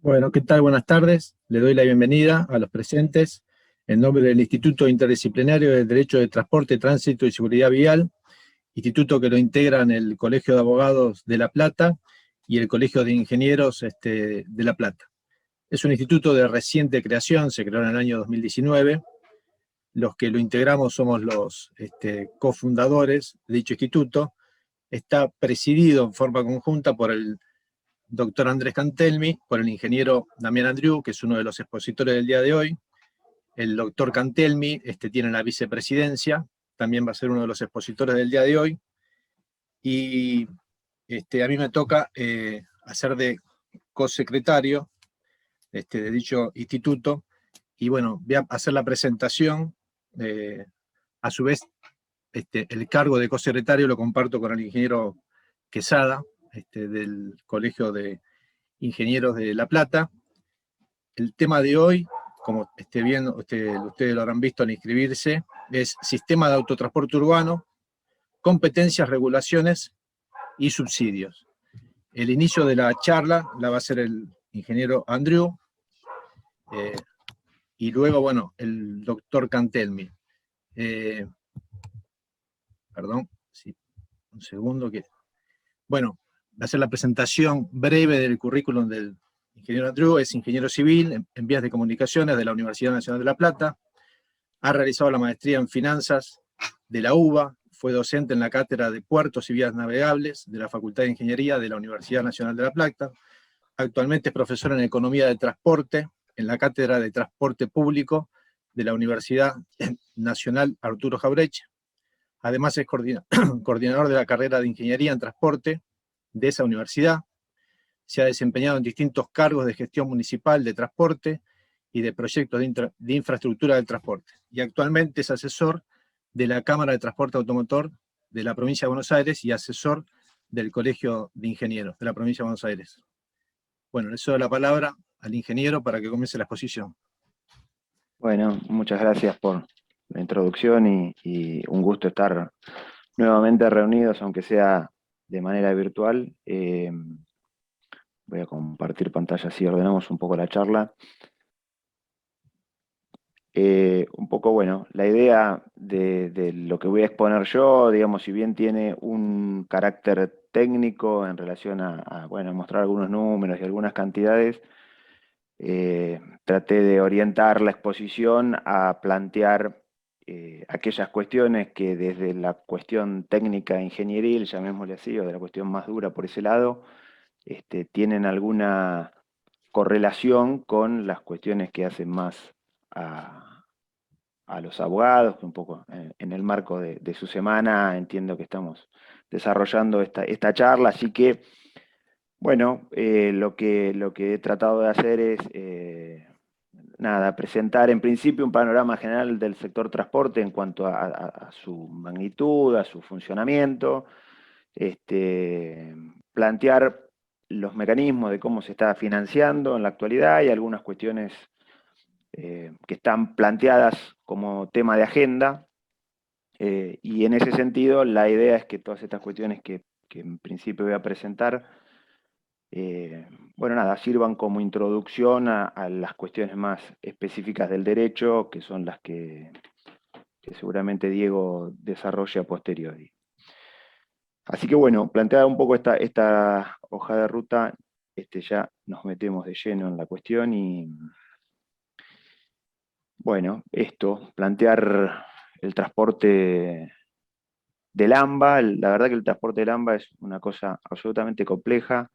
Bueno, ¿qué tal? Buenas tardes. Le doy la bienvenida a los presentes en nombre del Instituto Interdisciplinario de Derecho de Transporte, Tránsito y Seguridad Vial, instituto que lo integran el Colegio de Abogados de La Plata y el Colegio de Ingenieros de La Plata. Es un instituto de reciente creación, se creó en el año 2019. Los que lo integramos somos los cofundadores de dicho instituto. Está presidido en forma conjunta por el doctor Andrés Cantelmi, por el ingeniero Damián Andriú, que es uno de los expositores del día de hoy. El doctor Cantelmi tiene la vicepresidencia, también va a ser uno de los expositores del día de hoy. Y a mí me toca hacer de cosecretario de dicho instituto. Y bueno, voy a hacer la presentación. A su vez, el cargo de cosecretario lo comparto con el ingeniero Quesada, del Colegio de Ingenieros de La Plata. El tema de hoy, como ustedes lo habrán visto al inscribirse, es Sistema de Autotransporte Urbano, Competencias, Regulaciones y Subsidios. El inicio de la charla la va a hacer el ingeniero Andrew, y luego, bueno, el doctor Cantelmi. Perdón, sí, un segundo que... Bueno, va a hacer la presentación breve del currículum del ingeniero Andrew. Es ingeniero civil en vías de comunicaciones de la Universidad Nacional de La Plata. Ha realizado la maestría en finanzas de la UBA, fue docente en la cátedra de puertos y vías navegables de la Facultad de Ingeniería de la Universidad Nacional de La Plata. Actualmente es profesor en economía de transporte en la cátedra de transporte público de la Universidad Nacional Arturo Jauretche. Además es coordinador de la carrera de Ingeniería en Transporte de esa universidad. Se ha desempeñado en distintos cargos de gestión municipal de transporte y de proyectos de infraestructura del transporte. Y actualmente es asesor de la Cámara de Transporte Automotor de la Provincia de Buenos Aires y asesor del Colegio de Ingenieros de la Provincia de Buenos Aires. Bueno, le cedo la palabra al ingeniero para que comience la exposición. Bueno, muchas gracias por la introducción y un gusto estar nuevamente reunidos, aunque sea de manera virtual. Voy a compartir pantalla así ordenamos un poco la charla. Un poco, bueno, la idea de lo que voy a exponer yo, digamos, si bien tiene un carácter técnico en relación bueno, mostrar algunos números y algunas cantidades, traté de orientar la exposición a plantear aquellas cuestiones que desde la cuestión técnica ingenieril, llamémosle así, o de la cuestión más dura por ese lado, tienen alguna correlación con las cuestiones que hacen más a los abogados, que un poco en el marco de su semana entiendo que estamos desarrollando esta charla, así que bueno, lo que he tratado de hacer es, nada, presentar en principio un panorama general del sector transporte en cuanto a su magnitud, a su funcionamiento, plantear los mecanismos de cómo se está financiando en la actualidad y algunas cuestiones que están planteadas como tema de agenda, y en ese sentido la idea es que todas estas cuestiones que en principio voy a presentar, bueno, nada, sirvan como introducción a las cuestiones más específicas del derecho, que son las que seguramente Diego desarrolla a posteriori. Así que bueno, planteada un poco esta hoja de ruta, ya nos metemos de lleno en la cuestión y, bueno, plantear el transporte del AMBA. La verdad que el transporte del AMBA es una cosa absolutamente compleja.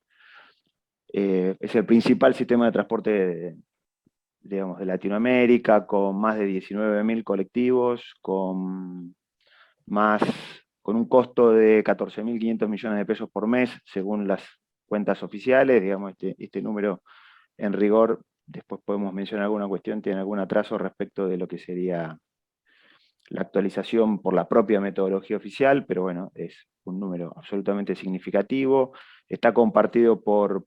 Es el principal sistema de transporte, digamos, de Latinoamérica, con más de 19.000 colectivos, con un costo de 14.500 millones de pesos por mes, según las cuentas oficiales. Digamos, este número, en rigor, después podemos mencionar alguna cuestión, tiene algún atraso respecto de lo que sería la actualización por la propia metodología oficial, pero bueno, es un número absolutamente significativo. Está compartido por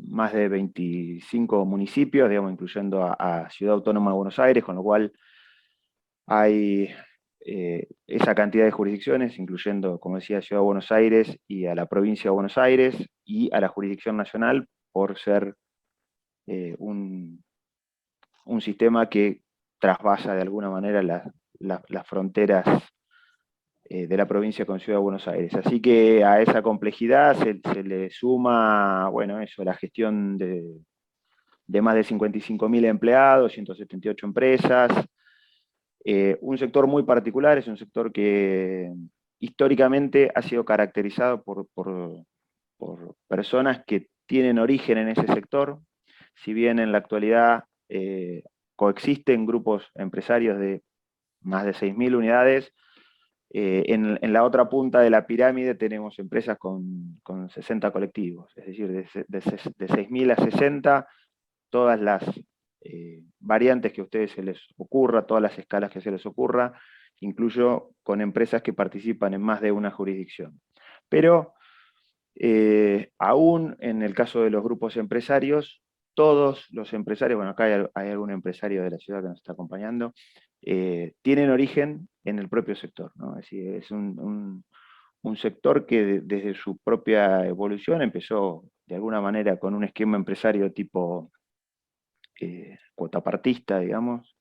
más de 25 municipios, digamos, incluyendo a Ciudad Autónoma de Buenos Aires, con lo cual hay esa cantidad de jurisdicciones, incluyendo, como decía, Ciudad de Buenos Aires y a la provincia de Buenos Aires y a la jurisdicción nacional, por ser un sistema que trasvasa de alguna manera las fronteras de la provincia con Ciudad de Buenos Aires. Así que a esa complejidad se le suma, bueno, eso, la gestión de más de 55.000 empleados, 178 empresas. Un sector muy particular, es un sector que históricamente ha sido caracterizado por personas que tienen origen en ese sector, si bien en la actualidad coexisten grupos empresarios de más de 6.000 unidades, en la otra punta de la pirámide tenemos empresas con 60 colectivos, es decir, de 6.000 a 60, todas las variantes que a ustedes se les ocurra, todas las escalas que se les ocurra, incluso con empresas que participan en más de una jurisdicción. Pero aún en el caso de los grupos empresarios, todos los empresarios, bueno, acá hay algún empresario de la ciudad que nos está acompañando, tienen origen en el propio sector, ¿no? Es decir, es un sector que desde su propia evolución empezó de alguna manera con un esquema empresario tipo cuotapartista, digamos,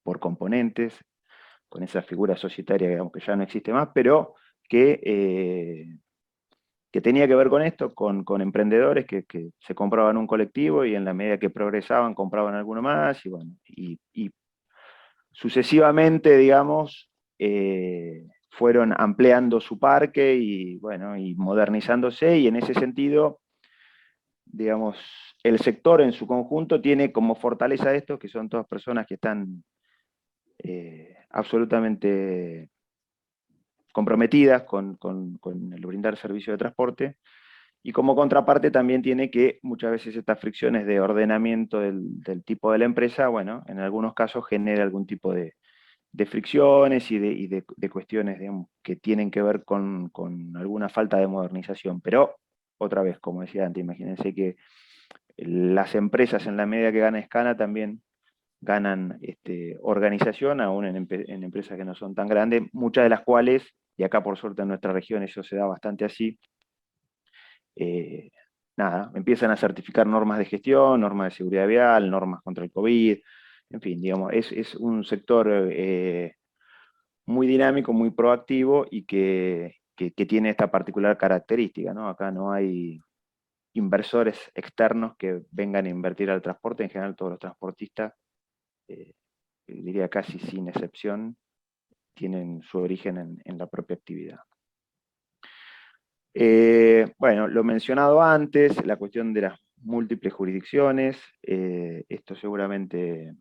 por componentes, con esa figura societaria, digamos, que ya no existe más, pero que tenía que ver con esto, con emprendedores que se compraban un colectivo y en la medida que progresaban compraban alguno más, y bueno, y sucesivamente, digamos, fueron ampliando su parque y, bueno, y modernizándose, y en ese sentido, digamos, el sector en su conjunto tiene como fortaleza esto, que son todas personas que están absolutamente comprometidas con el brindar servicio de transporte, y como contraparte también tiene que muchas veces estas fricciones de ordenamiento del tipo de la empresa, bueno, en algunos casos genera algún tipo de fricciones y de cuestiones, digamos, que tienen que ver con alguna falta de modernización. Pero, otra vez, como decía antes, imagínense que las empresas en la medida que ganan escala también ganan organización, aún en empresas que no son tan grandes, muchas de las cuales, y acá por suerte en nuestra región eso se da bastante así, nada, empiezan a certificar normas de gestión, normas de seguridad vial, normas contra el COVID, en fin, digamos, es un sector muy dinámico, muy proactivo y que tiene esta particular característica, ¿no? Acá no hay inversores externos que vengan a invertir al transporte, en general todos los transportistas, diría casi sin excepción, tienen su origen en la propia actividad. Bueno, lo mencionado antes, la cuestión de las múltiples jurisdicciones, esto seguramente,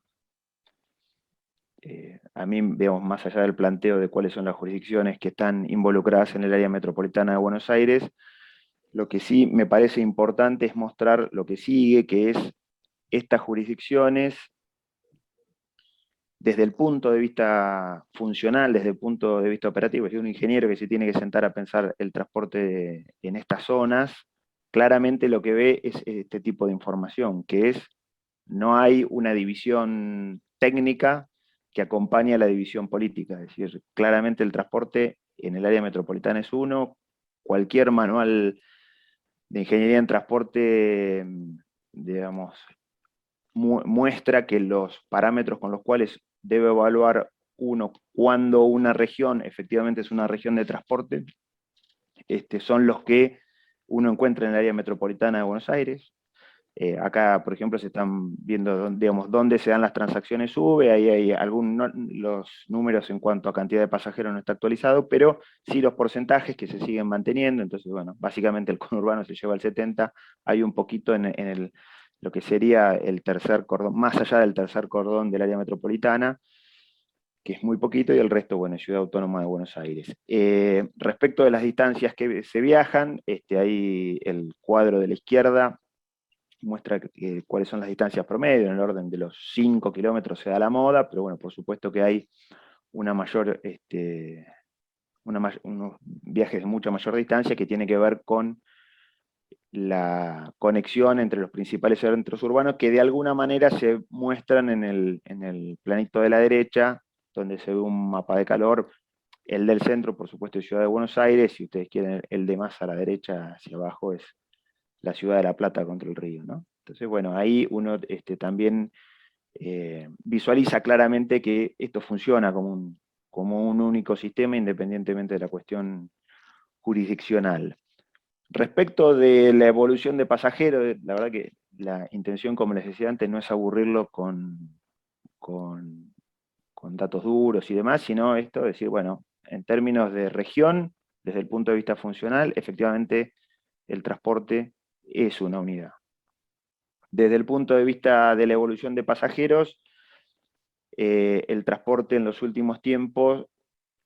a mí, digamos, más allá del planteo de cuáles son las jurisdicciones que están involucradas en el área metropolitana de Buenos Aires, lo que sí me parece importante es mostrar lo que sigue, que es estas jurisdicciones, desde el punto de vista funcional, desde el punto de vista operativo, es decir, un ingeniero que se tiene que sentar a pensar el transporte en estas zonas, claramente lo que ve es este tipo de información, que es, no hay una división técnica que acompañe a la división política, es decir, claramente el transporte en el área metropolitana es uno, cualquier manual de ingeniería en transporte, digamos, muestra que los parámetros con los cuales debe evaluar uno cuando una región efectivamente es una región de transporte, son los que uno encuentra en el área metropolitana de Buenos Aires. Acá, por ejemplo, se están viendo, digamos, dónde se dan las transacciones sube, ahí hay los números en cuanto a cantidad de pasajeros no está actualizado, pero sí los porcentajes que se siguen manteniendo. Entonces, bueno, básicamente el conurbano se lleva el 70%, hay un poquito en lo que sería el tercer cordón, más allá del tercer cordón del área metropolitana, que es muy poquito, y el resto, bueno, Ciudad Autónoma de Buenos Aires. Respecto de las distancias que se viajan, ahí el cuadro de la izquierda muestra cuáles son las distancias promedio, en el orden de los 5 kilómetros se da la moda, pero bueno, por supuesto que hay una mayor, unos viajes de mucha mayor distancia que tiene que ver con la conexión entre los principales centros urbanos, que de alguna manera se muestran en el planito de la derecha, donde se ve un mapa de calor. El del centro, por supuesto, es Ciudad de Buenos Aires. Si ustedes quieren, el de más a la derecha, hacia abajo, es la Ciudad de La Plata contra el río, ¿no? Entonces, bueno, ahí uno también visualiza claramente que esto funciona como un único sistema, independientemente de la cuestión jurisdiccional. Respecto de la evolución de pasajeros, la verdad que la intención, como les decía antes, no es aburrirlo con datos duros y demás, sino esto, decir, bueno, en términos de región, desde el punto de vista funcional, efectivamente el transporte es una unidad. Desde el punto de vista de la evolución de pasajeros, el transporte en los últimos tiempos,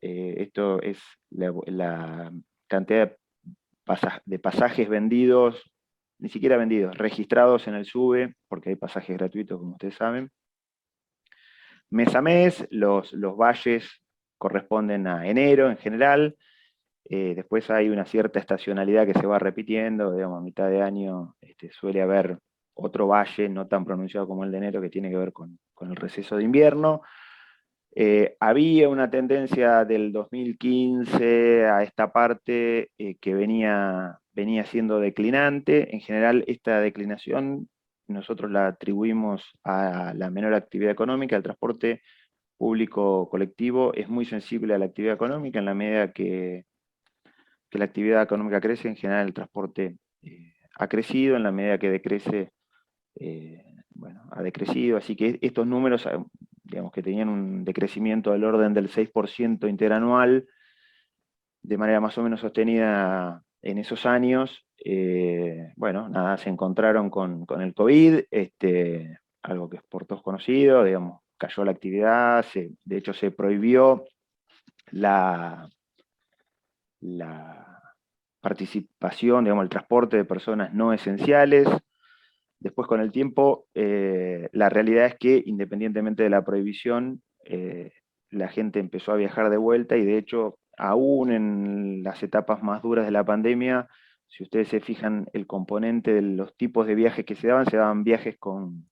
esto es la cantidad de pasajes vendidos, ni siquiera vendidos, registrados en el SUBE, porque hay pasajes gratuitos, como ustedes saben. Mes a mes, los valles corresponden a enero en general, después hay una cierta estacionalidad que se va repitiendo, digamos, a mitad de año suele haber otro valle, no tan pronunciado como el de enero, que tiene que ver con el receso de invierno. Había una tendencia del 2015 a esta parte que venía siendo declinante. En general, esta declinación nosotros la atribuimos a la menor actividad económica. El transporte público colectivo es muy sensible a la actividad económica. En la medida que la actividad económica crece, en general el transporte ha crecido. En la medida que decrece, bueno, ha decrecido. Así que estos números, digamos, que tenían un decrecimiento del orden del 6% interanual, de manera más o menos sostenida en esos años, bueno, nada, se encontraron con el COVID, algo que es por todos conocido, digamos, cayó la actividad, de hecho se prohibió la participación, digamos, el transporte de personas no esenciales. Después, con el tiempo, la realidad es que, independientemente de la prohibición, la gente empezó a viajar de vuelta, y de hecho, aún en las etapas más duras de la pandemia, si ustedes se fijan, el componente de los tipos de viajes que se daban viajes con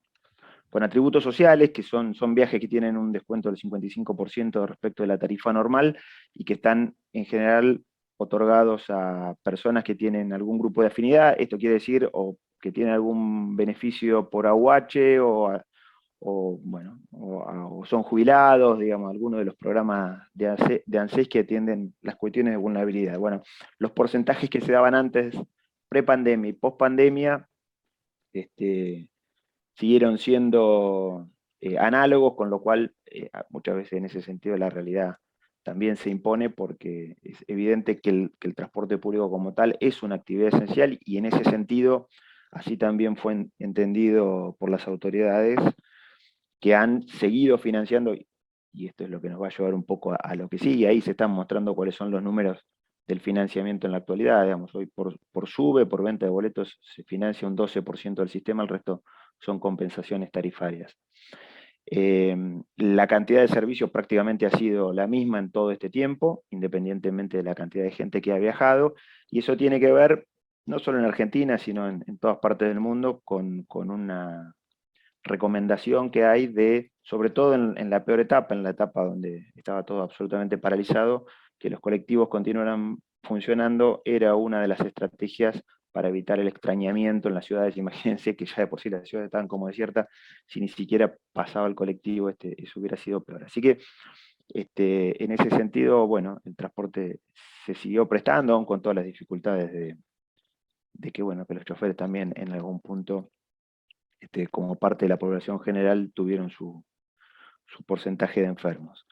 atributos sociales, que son viajes que tienen un descuento del 55% respecto de la tarifa normal, y que están en general otorgados a personas que tienen algún grupo de afinidad. Esto quiere decir o que tienen algún beneficio por AUH, bueno, o son jubilados, digamos, algunos de los programas de ANSES que atienden las cuestiones de vulnerabilidad. Bueno, los porcentajes que se daban antes, pre-pandemia y post-pandemia, siguieron siendo análogos, con lo cual muchas veces en ese sentido la realidad también se impone, porque es evidente que el transporte público como tal es una actividad esencial, y en ese sentido así también fue entendido por las autoridades, que han seguido financiando, y esto es lo que nos va a llevar un poco a lo que sigue. Ahí se están mostrando cuáles son los números del financiamiento en la actualidad. Digamos, hoy por SUBE, por venta de boletos, se financia un 12% del sistema, el resto son compensaciones tarifarias. La cantidad de servicios prácticamente ha sido la misma en todo este tiempo, independientemente de la cantidad de gente que ha viajado, y eso tiene que ver, no solo en Argentina, sino en todas partes del mundo, con una recomendación que hay de, sobre todo en la peor etapa, en la etapa donde estaba todo absolutamente paralizado, que los colectivos continuaran funcionando. Era una de las estrategias para evitar el extrañamiento en las ciudades. Imagínense que ya de por sí las ciudades estaban como desiertas, si ni siquiera pasaba el colectivo, eso hubiera sido peor. Así que en ese sentido, bueno, el transporte se siguió prestando, aún con todas las dificultades de que, bueno, que los choferes también en algún punto, como parte de la población general, tuvieron su porcentaje de enfermos.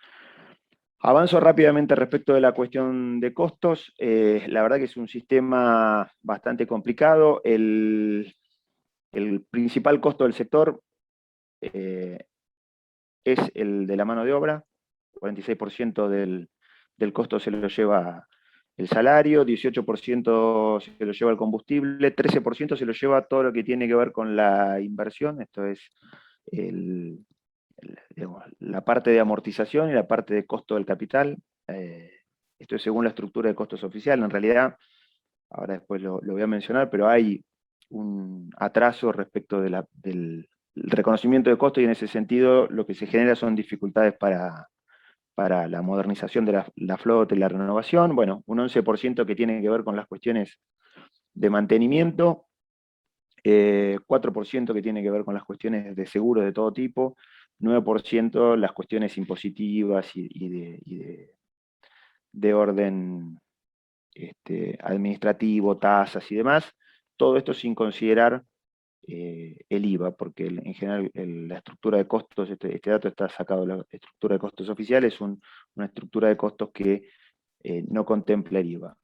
Avanzo rápidamente respecto de la cuestión de costos. La verdad que es un sistema bastante complicado. El principal costo del sector es el de la mano de obra. 46% del costo se lo lleva el salario, 18% se lo lleva el combustible, 13% se lo lleva todo lo que tiene que ver con la inversión. Esto es digamos, la parte de amortización y la parte de costo del capital. Esto es según la estructura de costos oficial. En realidad, ahora después lo voy a mencionar, pero hay un atraso respecto del reconocimiento de costos, y en ese sentido lo que se genera son dificultades para para la modernización de la flota y la renovación, bueno, un 11% que tiene que ver con las cuestiones de mantenimiento, 4% que tiene que ver con las cuestiones de seguros de todo tipo, 9% las cuestiones impositivas de orden administrativo, tasas y demás, todo esto sin considerar el IVA, porque en general la estructura de costos, este dato está sacado de la estructura de costos oficial, es una estructura de costos que no contempla el IVA.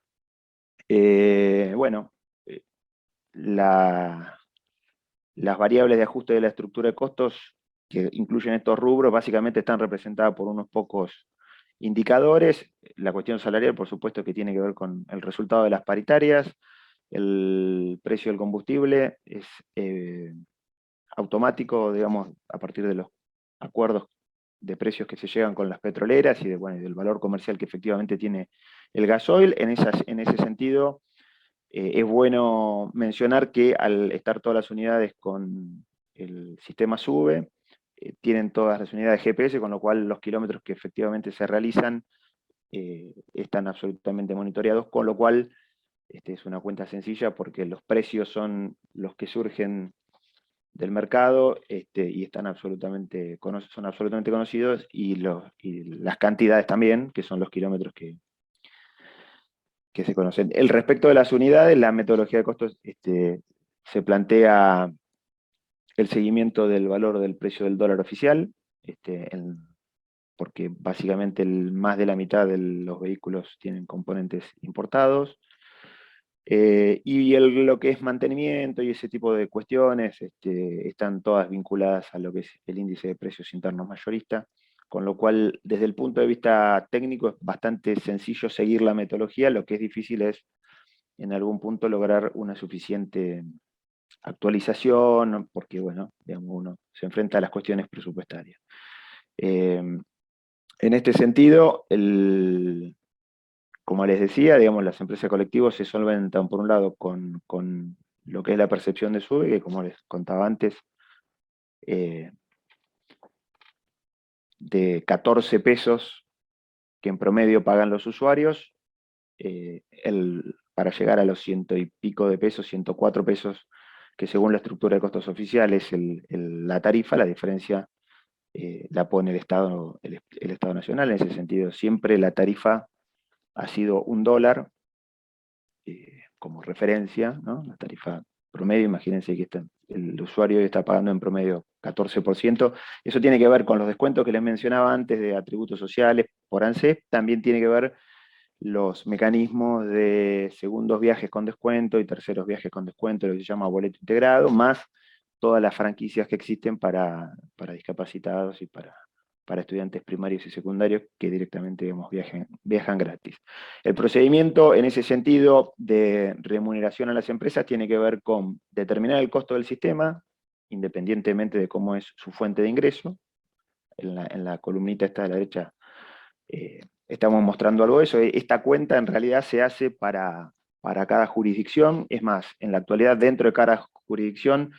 Bueno, las variables de ajuste de la estructura de costos que incluyen estos rubros básicamente están representadas por unos pocos indicadores. La cuestión salarial, por supuesto, que tiene que ver con el resultado de las paritarias. El precio del combustible es automático, digamos, a partir de los acuerdos de precios que se llegan con las petroleras y del valor comercial que efectivamente tiene el gasoil. En ese sentido, es bueno mencionar que al estar todas las unidades con el sistema SUBE, tienen todas las unidades GPS, con lo cual los kilómetros que efectivamente se realizan están absolutamente monitoreados, con lo cual es una cuenta sencilla porque los precios son los que surgen del mercado y son absolutamente conocidos, y las cantidades también, que son los kilómetros que se conocen. El respecto de las unidades, la metodología de costos se plantea el seguimiento del valor del precio del dólar oficial, porque básicamente más de la mitad de los vehículos tienen componentes importados, y lo que es mantenimiento y ese tipo de cuestiones están todas vinculadas a lo que es el índice de precios internos mayorista, con lo cual desde el punto de vista técnico es bastante sencillo seguir la metodología. Lo que es difícil es en algún punto lograr una suficiente actualización, porque bueno, digamos, uno se enfrenta a las cuestiones presupuestarias. En este sentido, como les decía, digamos, las empresas de colectivos se solventan por un lado con lo que es la percepción de SUBE, que como les contaba antes, de 14 pesos que en promedio pagan los usuarios, para llegar a los 100 y pico de pesos, 104 pesos, que según la estructura de costos oficiales la tarifa, la diferencia la pone el Estado Nacional. En ese sentido, siempre la tarifa ha sido $1 como referencia, ¿no? La tarifa promedio, imagínense que el usuario está pagando en promedio 14%. Eso tiene que ver con los descuentos que les mencionaba antes de atributos sociales por ANSES, también tiene que ver los mecanismos de segundos viajes con descuento y terceros viajes con descuento, lo que se llama boleto integrado, más todas las franquicias que existen para discapacitados y para estudiantes primarios y secundarios que directamente, digamos, viajan gratis. El procedimiento en ese sentido de remuneración a las empresas tiene que ver con determinar el costo del sistema, independientemente de cómo es su fuente de ingreso. En la columnita esta de la derecha estamos mostrando algo de eso. Esta cuenta en realidad se hace para cada jurisdicción. Es más, en la actualidad dentro de cada jurisdicción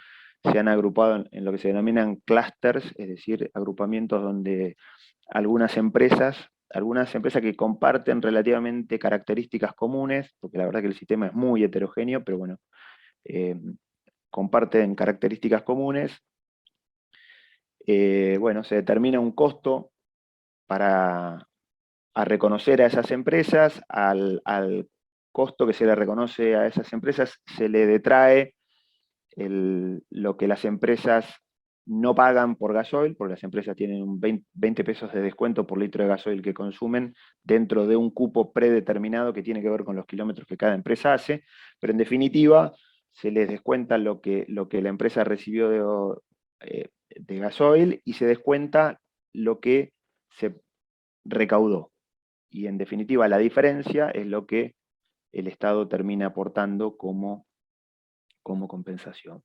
se han agrupado en lo que se denominan clusters, es decir, agrupamientos donde algunas empresas que comparten relativamente características comunes, porque la verdad que el sistema es muy heterogéneo, pero bueno, comparten características comunes. Bueno, se determina un costo a reconocer a esas empresas. Al costo que se le reconoce a esas empresas se le detrae lo que las empresas no pagan por gasoil, porque las empresas tienen un 20 pesos de descuento por litro de gasoil que consumen dentro de un cupo predeterminado que tiene que ver con los kilómetros que cada empresa hace, pero en definitiva se les descuenta lo que la empresa recibió de gasoil y se descuenta lo que se recaudó. Y en definitiva la diferencia es lo que el Estado termina aportando como compensación.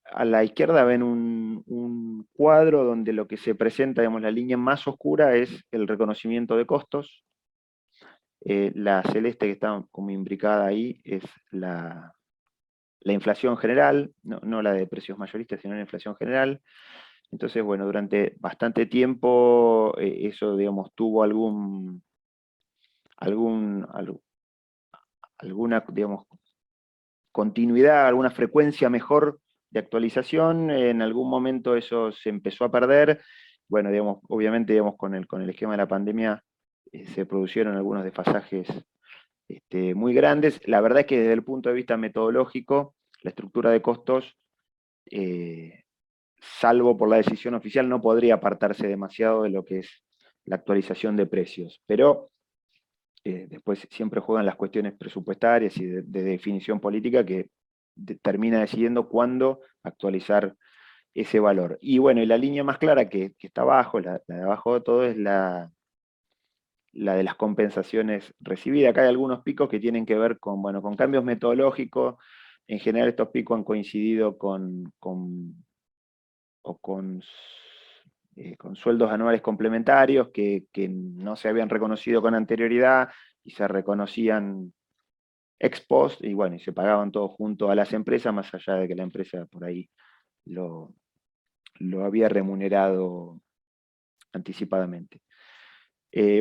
A la izquierda ven un cuadro donde lo que se presenta, digamos, la línea más oscura es el reconocimiento de costos. La celeste que está como imbricada ahí es la inflación general, no la de precios mayoristas, sino la inflación general. Entonces, bueno, durante bastante tiempo eso, digamos, tuvo alguna, digamos, continuidad, alguna frecuencia mejor de actualización. En algún momento eso se empezó a perder. Bueno, digamos, obviamente, digamos, con el esquema de la pandemia se produjeron algunos desfasajes muy grandes. La verdad es que desde el punto de vista metodológico, la estructura de costos, salvo por la decisión oficial, no podría apartarse demasiado de lo que es la actualización de precios. Pero después siempre juegan las cuestiones presupuestarias y de definición política que termina decidiendo cuándo actualizar ese valor. Y bueno, y la línea más clara que está abajo, la de abajo de todo, es la de las compensaciones recibidas. Acá hay algunos picos que tienen que ver con, bueno, con cambios metodológicos. En general estos picos han coincidido con sueldos anuales complementarios que no se habían reconocido con anterioridad y se reconocían ex post, y bueno, y se pagaban todos junto a las empresas, más allá de que la empresa por ahí lo había remunerado anticipadamente.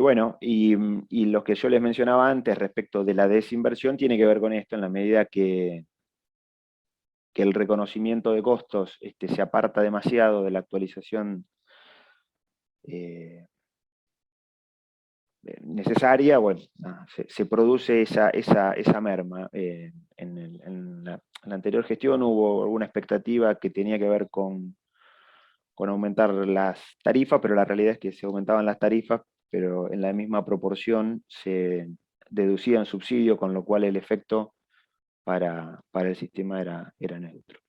Bueno, y lo que yo les mencionaba antes respecto de la desinversión tiene que ver con esto, en la medida que el reconocimiento de costos se aparta demasiado de la actualización necesaria, bueno, se produce esa merma. En la anterior gestión hubo alguna expectativa que tenía que ver con aumentar las tarifas, pero la realidad es que se aumentaban las tarifas, pero en la misma proporción se deducían subsidios, con lo cual el efecto para el sistema era neutro.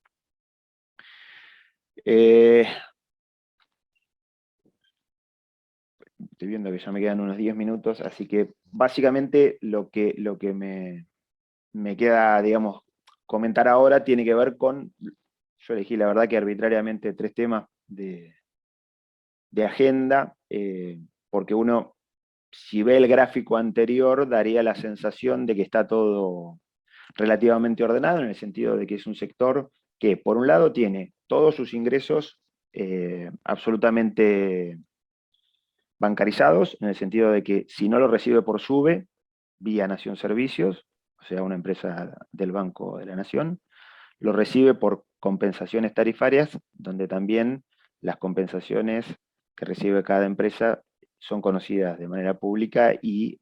Estoy viendo que ya me quedan unos 10 minutos, así que básicamente lo que me queda, digamos, comentar ahora tiene que ver con, yo elegí la verdad que arbitrariamente 3 temas de agenda, porque uno, si ve el gráfico anterior, daría la sensación de que está todo relativamente ordenado, en el sentido de que es un sector que, por un lado, tiene todos sus ingresos absolutamente bancarizados, en el sentido de que si no lo recibe por SUBE, vía Nación Servicios, o sea, una empresa del Banco de la Nación, lo recibe por compensaciones tarifarias, donde también las compensaciones que recibe cada empresa son conocidas de manera pública y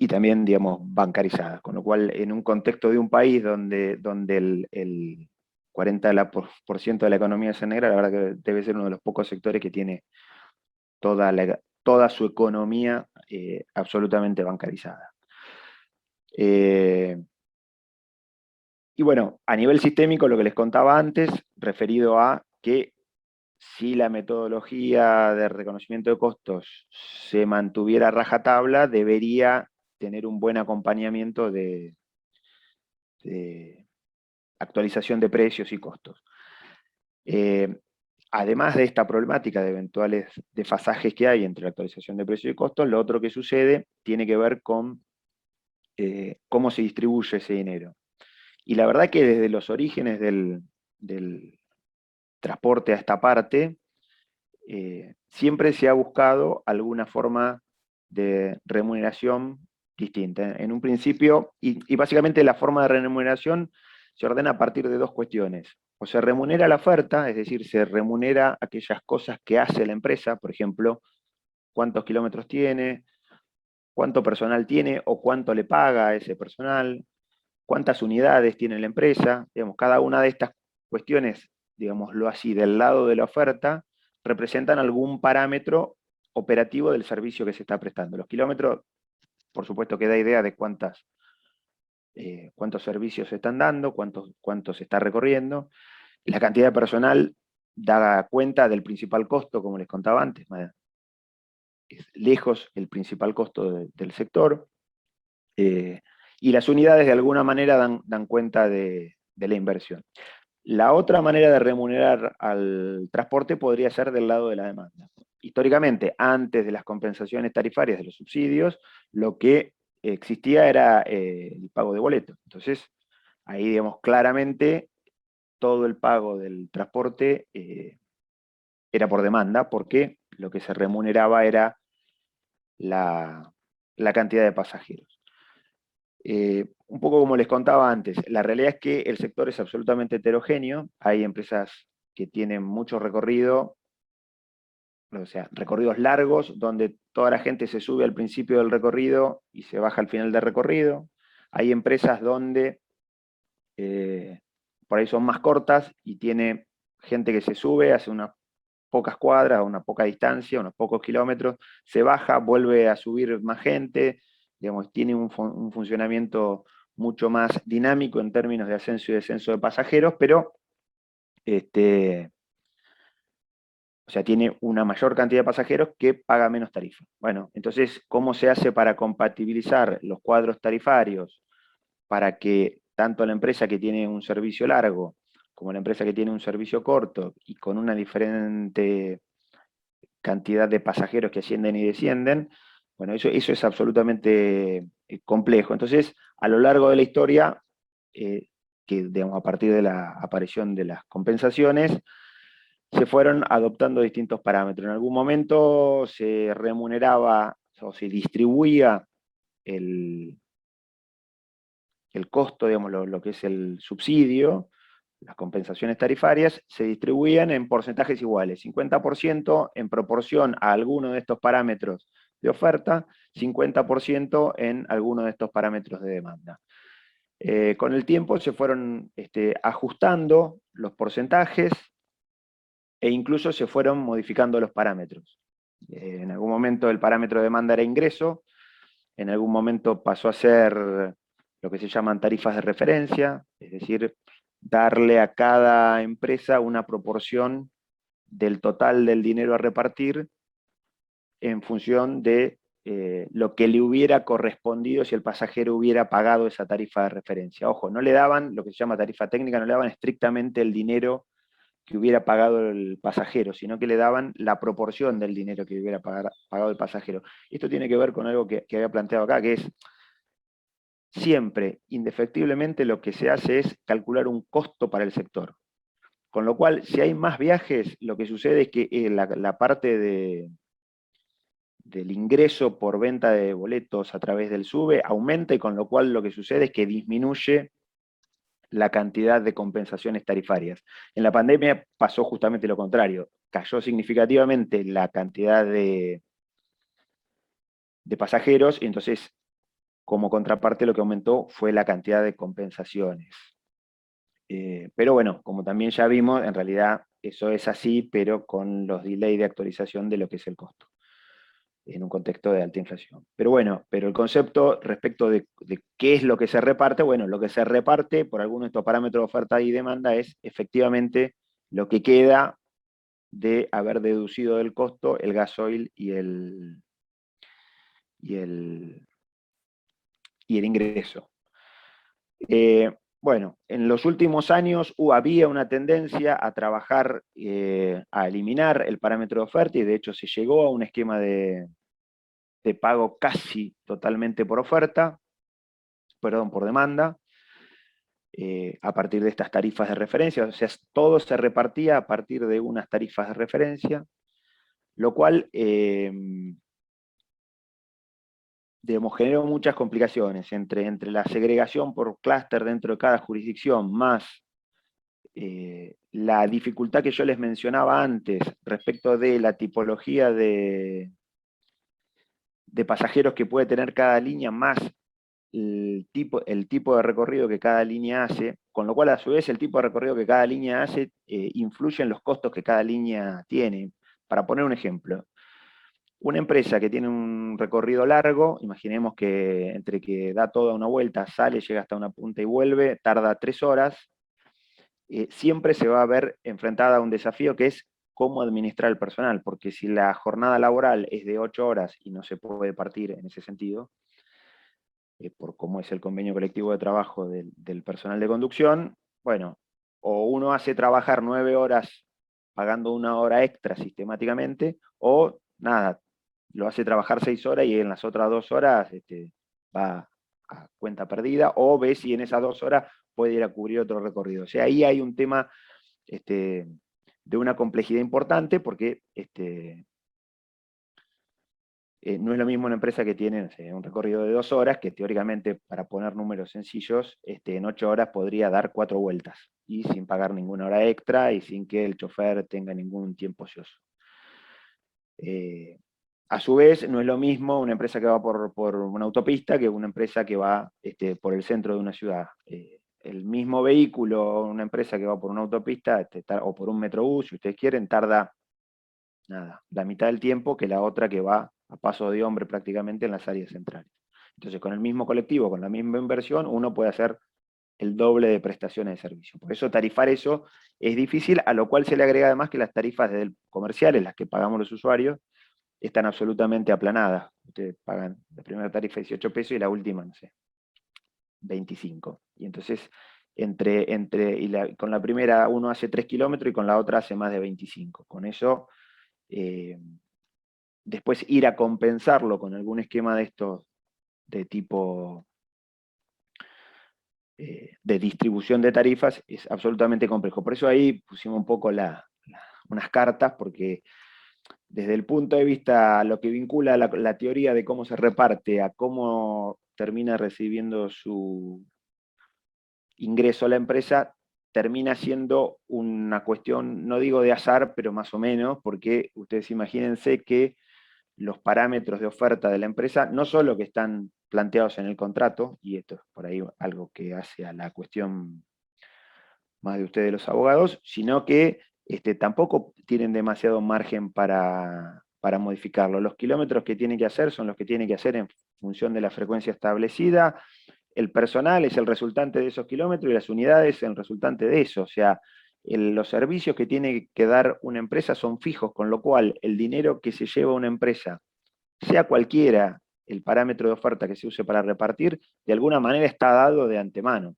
también, digamos, bancarizadas. Con lo cual, en un contexto de un país donde el 40% de la economía es negra, la verdad que debe ser uno de los pocos sectores que tiene toda su economía absolutamente bancarizada. Y bueno, a nivel sistémico, lo que les contaba antes, referido a que si la metodología de reconocimiento de costos se mantuviera a rajatabla, debería tener un buen acompañamiento de actualización de precios y costos. Además de esta problemática de eventuales desfasajes que hay entre la actualización de precios y costos, lo otro que sucede tiene que ver con cómo se distribuye ese dinero. Y la verdad que desde los orígenes del transporte a esta parte, siempre se ha buscado alguna forma de remuneración distinta. En un principio, y básicamente la forma de remuneración se ordena a partir de 2 cuestiones. O se remunera la oferta, es decir, se remunera aquellas cosas que hace la empresa, por ejemplo, cuántos kilómetros tiene, cuánto personal tiene o cuánto le paga a ese personal, cuántas unidades tiene la empresa. Digamos, cada una de estas cuestiones, digámoslo así, del lado de la oferta, representan algún parámetro operativo del servicio que se está prestando. Los kilómetros, por supuesto que da idea de cuántos servicios se están dando, cuántos se está recorriendo. La cantidad de personal da cuenta del principal costo, como les contaba antes, es lejos el principal costo del sector. Y las unidades de alguna manera dan cuenta de la inversión. La otra manera de remunerar al transporte podría ser del lado de la demanda. Históricamente, antes de las compensaciones tarifarias de los subsidios, lo que existía era el pago de boleto. Entonces, ahí, digamos, claramente todo el pago del transporte era por demanda, porque lo que se remuneraba era la cantidad de pasajeros. Un poco como les contaba antes, la realidad es que el sector es absolutamente heterogéneo, hay empresas que tienen mucho recorrido, o sea, recorridos largos, donde toda la gente se sube al principio del recorrido y se baja al final del recorrido. Hay empresas donde por ahí son más cortas y tiene gente que se sube, hace unas pocas cuadras, una poca distancia, unos pocos kilómetros, se baja, vuelve a subir más gente, digamos, tiene un funcionamiento mucho más dinámico en términos de ascenso y descenso de pasajeros, pero o sea, tiene una mayor cantidad de pasajeros que paga menos tarifa. Bueno, entonces, ¿cómo se hace para compatibilizar los cuadros tarifarios para que tanto la empresa que tiene un servicio largo como la empresa que tiene un servicio corto y con una diferente cantidad de pasajeros que ascienden y descienden? Bueno, eso es absolutamente complejo. Entonces, a lo largo de la historia, que digamos, a partir de la aparición de las compensaciones, se fueron adoptando distintos parámetros. En algún momento se remuneraba o se distribuía el costo, digamos, lo que es el subsidio, las compensaciones tarifarias, se distribuían en porcentajes iguales, 50% en proporción a alguno de estos parámetros de oferta, 50% en alguno de estos parámetros de demanda. Con el tiempo se fueron ajustando los porcentajes, e incluso se fueron modificando los parámetros. En algún momento el parámetro de demanda era ingreso, en algún momento pasó a ser lo que se llaman tarifas de referencia, es decir, darle a cada empresa una proporción del total del dinero a repartir en función de lo que le hubiera correspondido si el pasajero hubiera pagado esa tarifa de referencia. Ojo, no le daban, lo que se llama tarifa técnica, no le daban estrictamente el dinero que hubiera pagado el pasajero, sino que le daban la proporción del dinero que hubiera pagado el pasajero. Esto tiene que ver con algo que había planteado acá, que es siempre, indefectiblemente, lo que se hace es calcular un costo para el sector. Con lo cual, si hay más viajes, lo que sucede es que la parte del ingreso por venta de boletos a través del SUBE aumenta, y con lo cual lo que sucede es que disminuye la cantidad de compensaciones tarifarias. En la pandemia pasó justamente lo contrario, cayó significativamente la cantidad de pasajeros, y entonces, como contraparte, lo que aumentó fue la cantidad de compensaciones. Pero bueno, como también ya vimos, en realidad eso es así, pero con los delays de actualización de lo que es el costo, en un contexto de alta inflación. Pero bueno, pero el concepto respecto de qué es lo que se reparte, bueno, lo que se reparte por algunos de estos parámetros de oferta y demanda es efectivamente lo que queda de haber deducido del costo el gasoil y el ingreso. Bueno, en los últimos años había una tendencia a trabajar, a eliminar el parámetro de oferta, y de hecho se llegó a un esquema de pago casi totalmente por oferta, perdón, por demanda, a partir de estas tarifas de referencia. O sea, todo se repartía a partir de unas tarifas de referencia, lo cual digamos, generó muchas complicaciones entre la segregación por clúster dentro de cada jurisdicción, más la dificultad que yo les mencionaba antes respecto de la tipología de pasajeros que puede tener cada línea, más el tipo de recorrido que cada línea hace, con lo cual a su vez el tipo de recorrido que cada línea hace influye en los costos que cada línea tiene. Para poner un ejemplo, una empresa que tiene un recorrido largo, imaginemos que entre que da toda una vuelta, sale, llega hasta una punta y vuelve, tarda 3 horas, siempre se va a ver enfrentada a un desafío que es cómo administrar el personal, porque si la jornada laboral es de 8 horas y no se puede partir en ese sentido, por cómo es el convenio colectivo de trabajo del personal de conducción, bueno, o uno hace trabajar 9 horas pagando 1 hora extra sistemáticamente, o nada, lo hace trabajar 6 horas y en las otras 2 horas va a cuenta perdida, o ve si en esas 2 horas puede ir a cubrir otro recorrido. O sea, ahí hay un tema de una complejidad importante, porque no es lo mismo una empresa que tiene, no sé, un recorrido de 2 horas, que teóricamente, para poner números sencillos, en 8 horas podría dar 4 vueltas, y sin pagar ninguna hora extra, y sin que el chofer tenga ningún tiempo ocioso. A su vez, no es lo mismo una empresa que va por una autopista que una empresa que va por el centro de una ciudad. El mismo vehículo, una empresa que va por una autopista, o por un metrobús, si ustedes quieren, tarda nada, la mitad del tiempo que la otra, que va a paso de hombre prácticamente en las áreas centrales. Entonces, con el mismo colectivo, con la misma inversión, uno puede hacer el doble de prestaciones de servicio. Por eso tarifar eso es difícil, a lo cual se le agrega además que las tarifas comerciales, las que pagamos los usuarios, están absolutamente aplanadas. Ustedes pagan la primera tarifa 18 pesos y la última, no sé, 25. Y entonces, con la primera uno hace 3 kilómetros y con la otra hace más de 25. Con eso, después ir a compensarlo con algún esquema de estos de tipo de distribución de tarifas es absolutamente complejo. Por eso ahí pusimos un poco unas cartas, porque desde el punto de vista, lo que vincula la teoría de cómo se reparte a cómo termina recibiendo su ingreso a la empresa, termina siendo una cuestión, no digo de azar, pero más o menos, porque ustedes imagínense que los parámetros de oferta de la empresa, no solo que están planteados en el contrato, y esto es por ahí algo que hace a la cuestión más de ustedes los abogados, sino que tampoco tienen demasiado margen para modificarlo. Los kilómetros que tienen que hacer son los que tienen que hacer en función de la frecuencia establecida, el personal es el resultante de esos kilómetros y las unidades el resultante de eso. O sea, los servicios que tiene que dar una empresa son fijos, con lo cual el dinero que se lleva una empresa, sea cualquiera el parámetro de oferta que se use para repartir, de alguna manera está dado de antemano.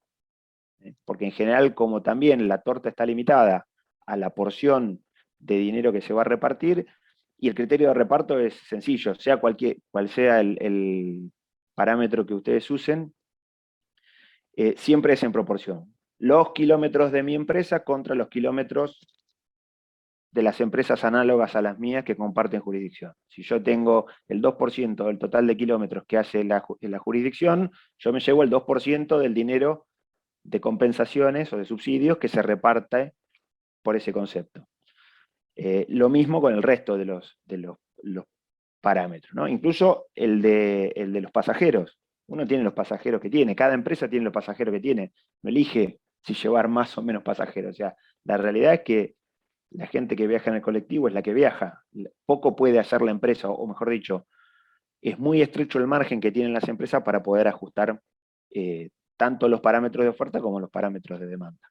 Porque en general, como también la torta está limitada a la porción de dinero que se va a repartir, y el criterio de reparto es sencillo, sea cual sea el parámetro que ustedes usen, siempre es en proporción. Los kilómetros de mi empresa contra los kilómetros de las empresas análogas a las mías que comparten jurisdicción. Si yo tengo el 2% del total de kilómetros que hace la jurisdicción, yo me llevo el 2% del dinero de compensaciones o de subsidios que se reparte por ese concepto. Lo mismo con el resto de los parámetros, ¿no? Incluso el de los pasajeros. Uno tiene los pasajeros que tiene, cada empresa tiene los pasajeros que tiene, no elige si llevar más o menos pasajeros. O sea, la realidad es que la gente que viaja en el colectivo es la que viaja. Poco puede hacer la empresa, o mejor dicho, es muy estrecho el margen que tienen las empresas para poder ajustar tanto los parámetros de oferta como los parámetros de demanda.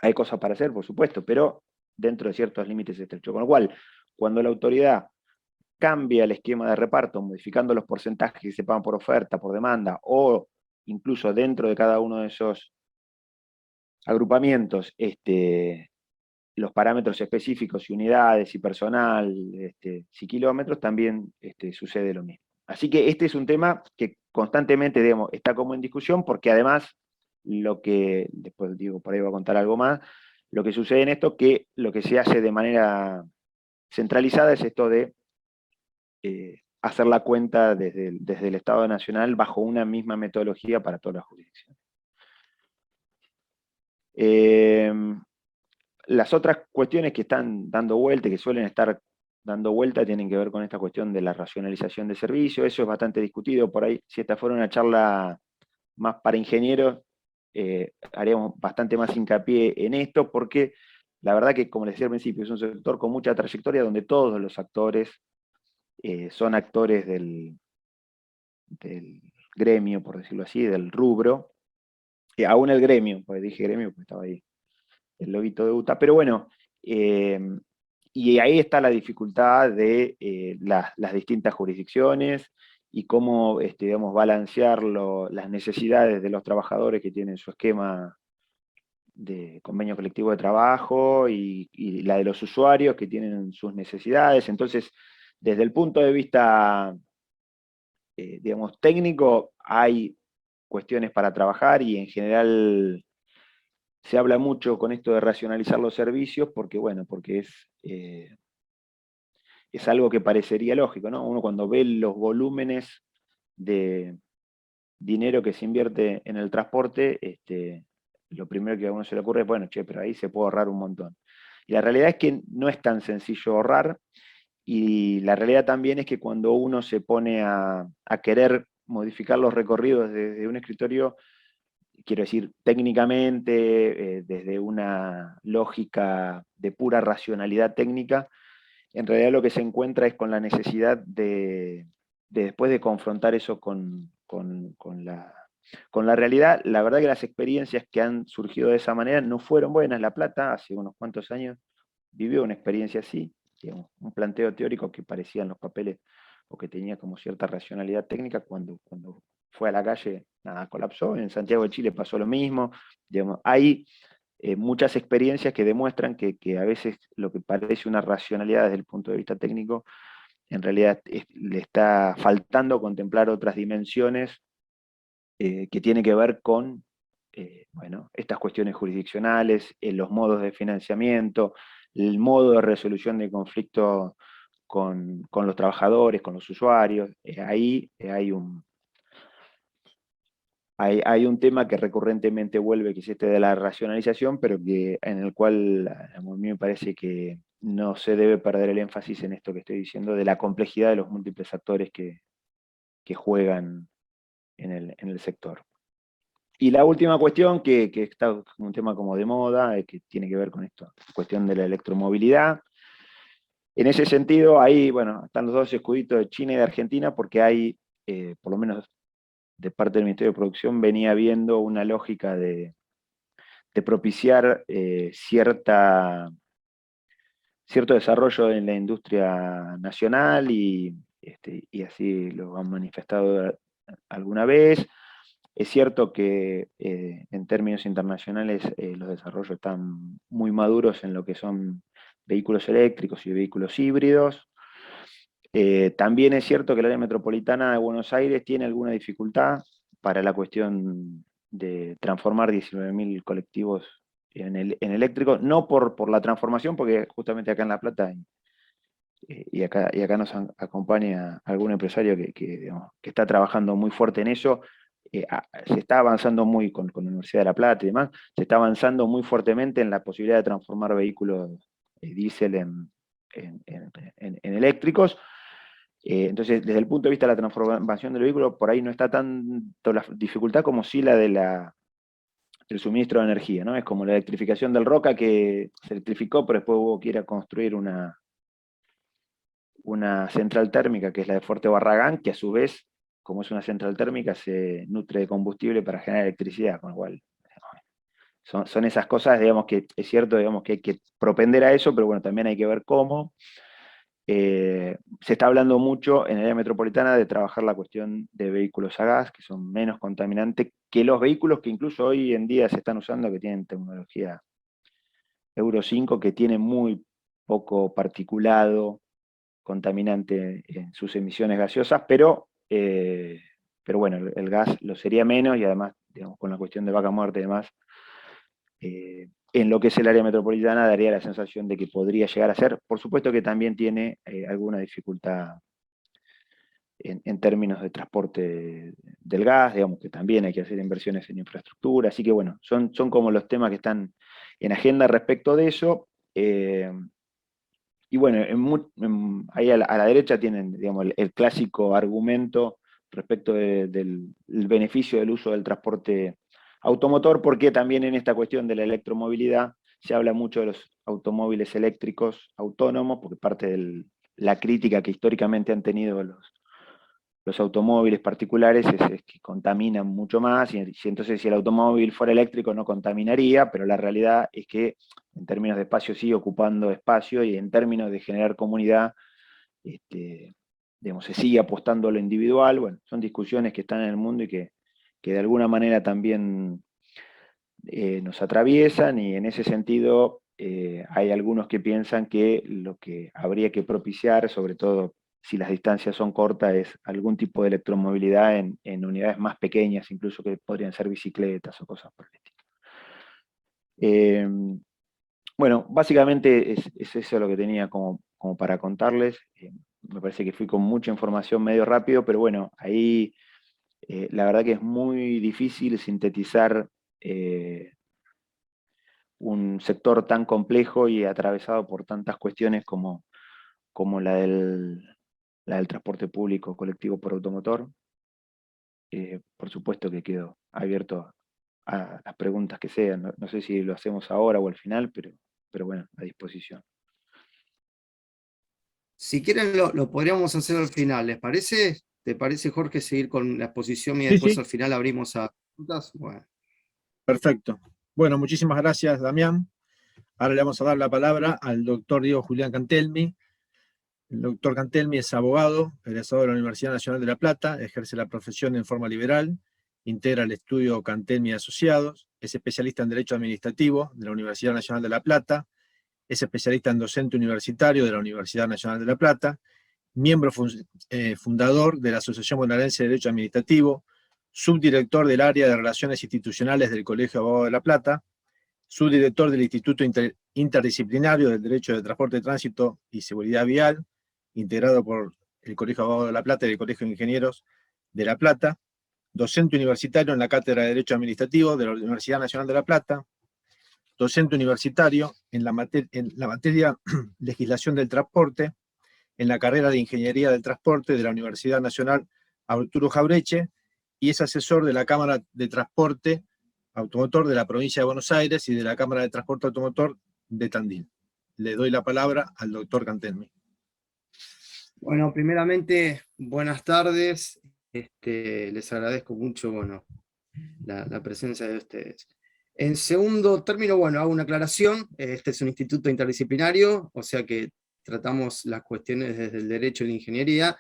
Hay cosas para hacer, por supuesto, pero dentro de ciertos límites estrechos. Con lo cual, cuando la autoridad cambia el esquema de reparto, modificando los porcentajes que se pagan por oferta, por demanda, o incluso dentro de cada uno de esos agrupamientos, los parámetros específicos y unidades y personal, y kilómetros, también sucede lo mismo. Así que este es un tema que constantemente, digamos, está como en discusión, porque además, lo que, después digo, por ahí voy a contar algo más, lo que sucede en esto, que lo que se hace de manera centralizada es esto de hacer la cuenta desde el Estado Nacional bajo una misma metodología para todas las jurisdicciones. Las otras cuestiones que están dando vuelta, que suelen estar dando vuelta, tienen que ver con esta cuestión de la racionalización de servicios. Eso es bastante discutido por ahí. Si esta fuera una charla más para ingenieros, haríamos bastante más hincapié en esto, porque la verdad que, como les decía al principio, es un sector con mucha trayectoria, donde todos los actores son actores del gremio, por decirlo así, del rubro. Aún el gremio, porque dije gremio porque estaba ahí el loguito de UTA, pero bueno, y ahí está la dificultad de las distintas jurisdicciones y cómo, digamos, balancear las necesidades de los trabajadores que tienen su esquema de convenio colectivo de trabajo y la de los usuarios que tienen sus necesidades. Entonces, desde el punto de vista, digamos, técnico, hay cuestiones para trabajar, y en general se habla mucho con esto de racionalizar los servicios, porque bueno, porque es algo que parecería lógico, ¿no? Uno cuando ve los volúmenes de dinero que se invierte en el transporte, lo primero que a uno se le ocurre es, bueno, che, pero ahí se puede ahorrar un montón. Y la realidad es que no es tan sencillo ahorrar, y la realidad también es que cuando uno se pone a querer modificar los recorridos desde un escritorio, quiero decir, técnicamente, desde una lógica de pura racionalidad técnica, en realidad lo que se encuentra es con la necesidad de después de confrontar eso con la realidad. La verdad que las experiencias que han surgido de esa manera no fueron buenas. La Plata, hace unos cuantos años, vivió una experiencia así, digamos, un planteo teórico que parecía en los papeles o que tenía como cierta racionalidad técnica, cuando fue a la calle, nada, colapsó. En Santiago de Chile pasó lo mismo. Digamos, hay muchas experiencias que demuestran que a veces lo que parece una racionalidad desde el punto de vista técnico, en realidad le está faltando contemplar otras dimensiones que tienen que ver con bueno, estas cuestiones jurisdiccionales, los modos de financiamiento, el modo de resolución de conflictos con los trabajadores, con los usuarios. Ahí hay un tema que recurrentemente vuelve, que es este de la racionalización, pero en el cual a mí me parece que no se debe perder el énfasis en esto que estoy diciendo, de la complejidad de los múltiples actores que juegan en el sector. Y la última cuestión, que está como un tema como de moda, que tiene que ver con esto, cuestión de la electromovilidad. En ese sentido, ahí, bueno, están los dos escuditos de China y de Argentina, porque hay, por lo menos de parte del Ministerio de Producción, venía viendo una lógica de propiciar cierto desarrollo en la industria nacional, y así lo han manifestado alguna vez. Es cierto que en términos internacionales los desarrollos están muy maduros en lo que son vehículos eléctricos y vehículos híbridos. También es cierto que el área metropolitana de Buenos Aires tiene alguna dificultad para la cuestión de transformar 19.000 colectivos en eléctrico, no por la transformación, porque justamente acá en La Plata y acá nos acompaña algún empresario digamos, que está trabajando muy fuerte en eso. Se está avanzando muy con la Universidad de La Plata y demás, se está avanzando muy fuertemente en la posibilidad de transformar vehículos diésel en eléctricos. Entonces, desde el punto de vista de la transformación del vehículo, por ahí no está tanto la dificultad como sí la del suministro de energía, ¿no? Es como la electrificación del Roca, que se electrificó, pero después hubo que ir a construir una central térmica, que es la de Fuerte Barragán, que a su vez, como es una central térmica, se nutre de combustible para generar electricidad, con lo cual son esas cosas, digamos, que es cierto, digamos, que hay que propender a eso, pero bueno, también hay que ver cómo. Se está hablando mucho en el área metropolitana de trabajar la cuestión de vehículos a gas, que son menos contaminantes que los vehículos que incluso hoy en día se están usando, que tienen tecnología Euro 5, que tienen muy poco particulado contaminante en sus emisiones gaseosas, pero bueno, el gas lo sería menos, y además, digamos, con la cuestión de vaca muerta y demás, en lo que es el área metropolitana daría la sensación de que podría llegar a ser. Por supuesto que también tiene alguna dificultad en términos de transporte del gas, digamos que también hay que hacer inversiones en infraestructura, así que bueno, son como los temas que están en agenda respecto de eso. Y bueno, ahí a la derecha tienen, digamos, el clásico argumento respecto del beneficio del uso del transporte automotor, porque también en esta cuestión de la electromovilidad se habla mucho de los automóviles eléctricos autónomos, porque parte de la crítica que históricamente han tenido los automóviles particulares es que contaminan mucho más, y entonces si el automóvil fuera eléctrico no contaminaría, pero la realidad es que en términos de espacio sigue ocupando espacio, y en términos de generar comunidad, digamos, se sigue apostando a lo individual. Bueno, son discusiones que están en el mundo y que de alguna manera también nos atraviesan, y en ese sentido hay algunos que piensan que lo que habría que propiciar, sobre todo si las distancias son cortas, es algún tipo de electromovilidad en unidades más pequeñas, incluso que podrían ser bicicletas o cosas por el estilo. Bueno, básicamente es eso lo que tenía como para contarles. Me parece que fui con mucha información medio rápido, pero bueno, ahí la verdad que es muy difícil sintetizar un sector tan complejo y atravesado por tantas cuestiones como la del transporte público colectivo por automotor. Por supuesto que quedo abierto a las preguntas que sean. No sé si lo hacemos ahora o al final, pero bueno, a disposición. Si quieren lo podríamos hacer al final, ¿les parece? ¿Te parece, Jorge, seguir con la exposición y Sí, después sí, al final abrimos a preguntas? Bueno. perfecto. Bueno, muchísimas gracias, Damián. Ahora le vamos a dar la palabra al doctor Diego Julián Cantelmi. El doctor Cantelmi es abogado, egresado de la Universidad Nacional de La Plata, ejerce la profesión en forma liberal, integra el estudio Cantelmi Asociados, es especialista en Derecho Administrativo de la Universidad Nacional de La Plata, es especialista en docente universitario de la Universidad Nacional de La Plata, miembro fundador de la Asociación Bonaerense de Derecho Administrativo, subdirector del área de Relaciones Institucionales del Colegio de Abogados de La Plata, subdirector del Instituto Interdisciplinario del Derecho de Transporte, Tránsito y Seguridad Vial, integrado por el Colegio de Abogados de La Plata y el Colegio de Ingenieros de La Plata, docente universitario en la Cátedra de Derecho Administrativo de la Universidad Nacional de La Plata, docente universitario en la materia Legislación del Transporte, en la carrera de Ingeniería del Transporte de la Universidad Nacional Arturo Jaureche, y es asesor de la Cámara de Transporte Automotor de la provincia de Buenos Aires y de la Cámara de Transporte Automotor de Tandil. Le doy la palabra al doctor Cantelmi. Bueno, primeramente, buenas tardes. Les agradezco mucho, bueno, la presencia de ustedes. En segundo término, bueno, hago una aclaración. Este es un instituto interdisciplinario, o sea que tratamos las cuestiones desde el derecho y la ingeniería,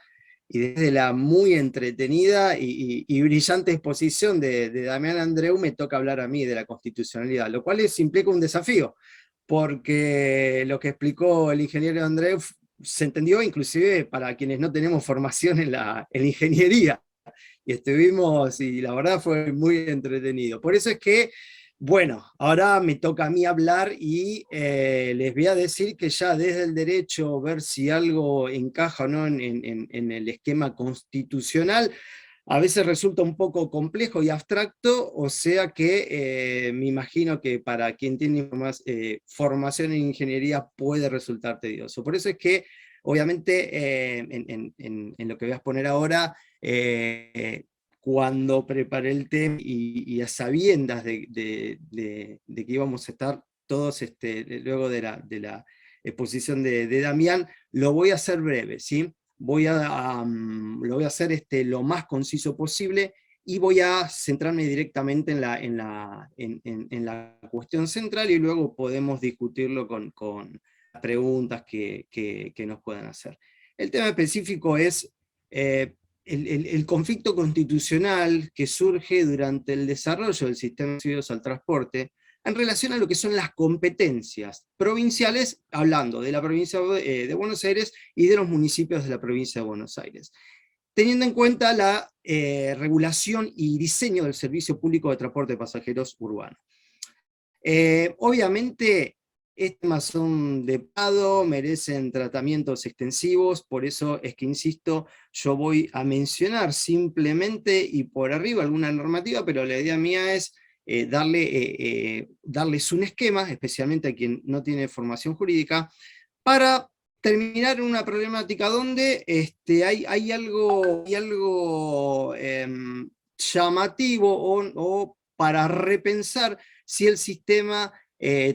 y desde la muy entretenida y brillante exposición de Damián Andreu me toca hablar a mí de la constitucionalidad, lo cual implica un desafío, porque lo que explicó el ingeniero Andreu se entendió inclusive para quienes no tenemos formación en la ingeniería, y la verdad fue muy entretenido. Por eso es que, bueno, ahora me toca a mí hablar y les voy a decir que ya desde el derecho, ver si algo encaja o no en el esquema constitucional, a veces resulta un poco complejo y abstracto, o sea que me imagino que para quien tiene más formación en ingeniería puede resultar tedioso. Por eso es que, obviamente, en lo que voy a exponer ahora, cuando preparé el tema y a sabiendas de que íbamos a estar todos luego de la exposición de Damián, lo voy a hacer breve, ¿sí? Lo voy a hacer lo más conciso posible y voy a centrarme directamente en la cuestión central, y luego podemos discutirlo con las preguntas que nos puedan hacer. El tema específico es el conflicto constitucional que surge durante el desarrollo del sistema de subsidios al transporte en relación a lo que son las competencias provinciales, hablando de la provincia de Buenos Aires y de los municipios de la provincia de Buenos Aires, teniendo en cuenta la regulación y diseño del servicio público de transporte de pasajeros urbano. Obviamente, estos temas son de parado, merecen tratamientos extensivos, por eso es que, insisto, yo voy a mencionar simplemente y por arriba alguna normativa, pero la idea mía es darles un esquema, especialmente a quien no tiene formación jurídica, para terminar en una problemática donde hay algo llamativo o para repensar si el sistema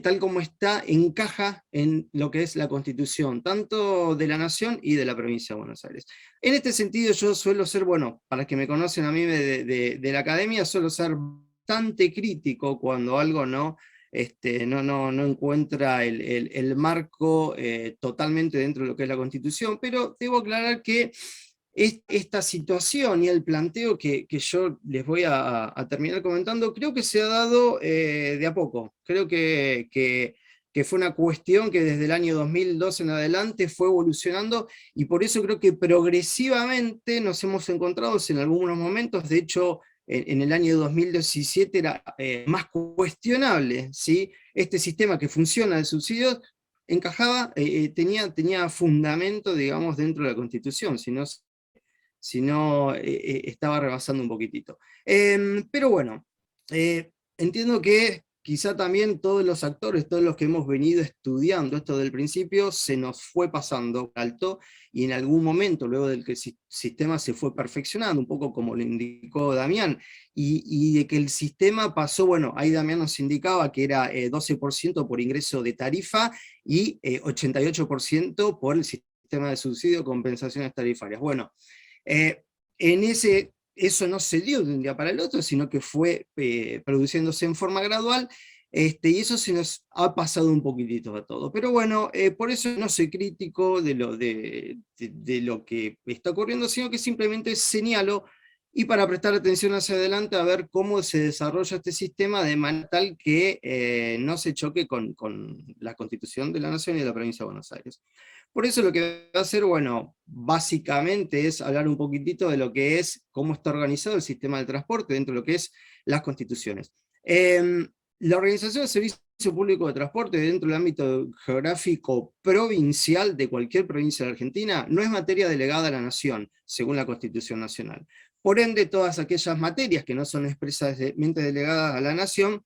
tal como está encaja en lo que es la Constitución, tanto de la Nación y de la provincia de Buenos Aires. En este sentido yo suelo ser, bueno, para los que me conocen a mí de la academia, suelo ser bastante crítico cuando algo no encuentra el marco totalmente dentro de lo que es la Constitución, pero debo aclarar que esta situación y el planteo que yo les voy a terminar comentando, creo que se ha dado de a poco. Creo que que fue una cuestión que desde el año 2002 en adelante fue evolucionando, y por eso creo que progresivamente nos hemos encontrado en algunos momentos. De hecho, en el año 2017 era más cuestionable, ¿sí? Este sistema que funciona de subsidios encajaba, tenía fundamento, digamos, dentro de la Constitución, si no estaba rebasando un poquitito. Pero bueno, entiendo que quizá también todos los actores, todos los que hemos venido estudiando esto del principio, se nos fue pasando alto, y en algún momento, luego del que el sistema se fue perfeccionando, un poco como lo indicó Damián, y de que el sistema pasó, bueno, ahí Damián nos indicaba que era 12% por ingreso de tarifa, y 88% por el sistema de subsidio de compensaciones tarifarias. Bueno, eso no se dio de un día para el otro, sino que fue produciéndose en forma gradual, y eso se nos ha pasado un poquitito a todo. Pero bueno, por eso no soy crítico de lo que está ocurriendo, sino que simplemente señalo, y para prestar atención hacia adelante a ver cómo se desarrolla este sistema de manera tal que no se choque con la Constitución de la Nación y de la Provincia de Buenos Aires. Por eso lo que voy a hacer, bueno, básicamente es hablar un poquitito de lo que es, cómo está organizado el sistema de transporte dentro de lo que es las constituciones. La organización del Servicio Público de Transporte dentro del ámbito geográfico provincial de cualquier provincia de Argentina no es materia delegada a la Nación, según la Constitución Nacional. Por ende, todas aquellas materias que no son expresamente delegadas a la Nación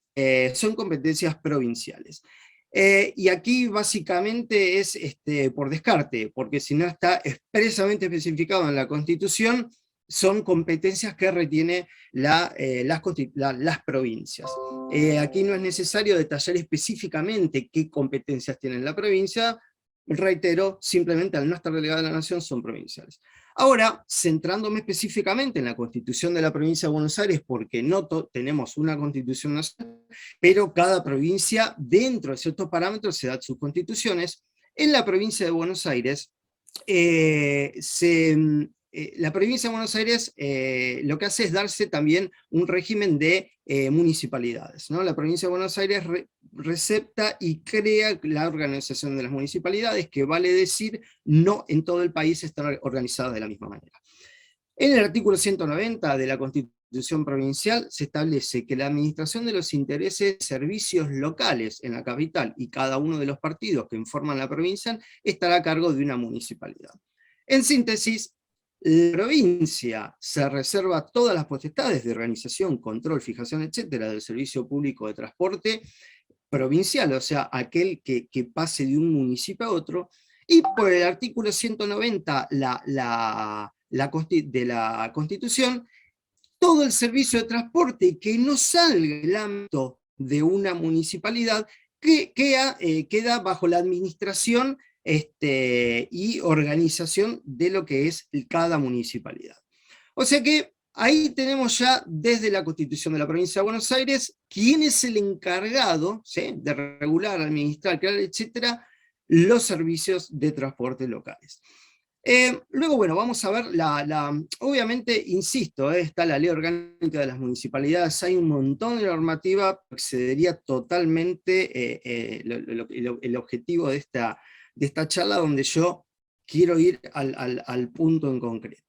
son competencias provinciales. Y aquí básicamente es por descarte, porque si no está expresamente especificado en la Constitución, son competencias que retiene las provincias. Aquí no es necesario detallar específicamente qué competencias tiene la provincia, reitero, simplemente al no estar delegada a la Nación son provinciales. Ahora, centrándome específicamente en la Constitución de la Provincia de Buenos Aires, porque no tenemos una Constitución nacional, pero cada provincia, dentro de ciertos parámetros, se da sus constituciones. En la provincia de Buenos Aires, la provincia de Buenos Aires lo que hace es darse también un régimen de municipalidades, ¿no? La provincia de Buenos Aires recepta y crea la organización de las municipalidades, que vale decir, no en todo el país están organizadas de la misma manera. En el artículo 190 de la Constitución Provincial se establece que la administración de los intereses de servicios locales en la capital y cada uno de los partidos que informan la provincia estará a cargo de una municipalidad. En síntesis, la provincia se reserva todas las potestades de organización, control, fijación, etcétera, del servicio público de transporte provincial, o sea, aquel que pase de un municipio a otro, y por el artículo 190 de la Constitución, todo el servicio de transporte que no salga del ámbito de una municipalidad queda bajo la administración y organización de lo que es cada municipalidad. O sea que ahí tenemos ya desde la Constitución de la Provincia de Buenos Aires quién es el encargado, ¿sí?, de regular, administrar, crear, etcétera, los servicios de transporte locales. Luego, bueno, vamos a ver, obviamente, insisto, está la Ley Orgánica de las Municipalidades, hay un montón de normativa que excedería totalmente el objetivo de esta charla, donde yo quiero ir al punto en concreto.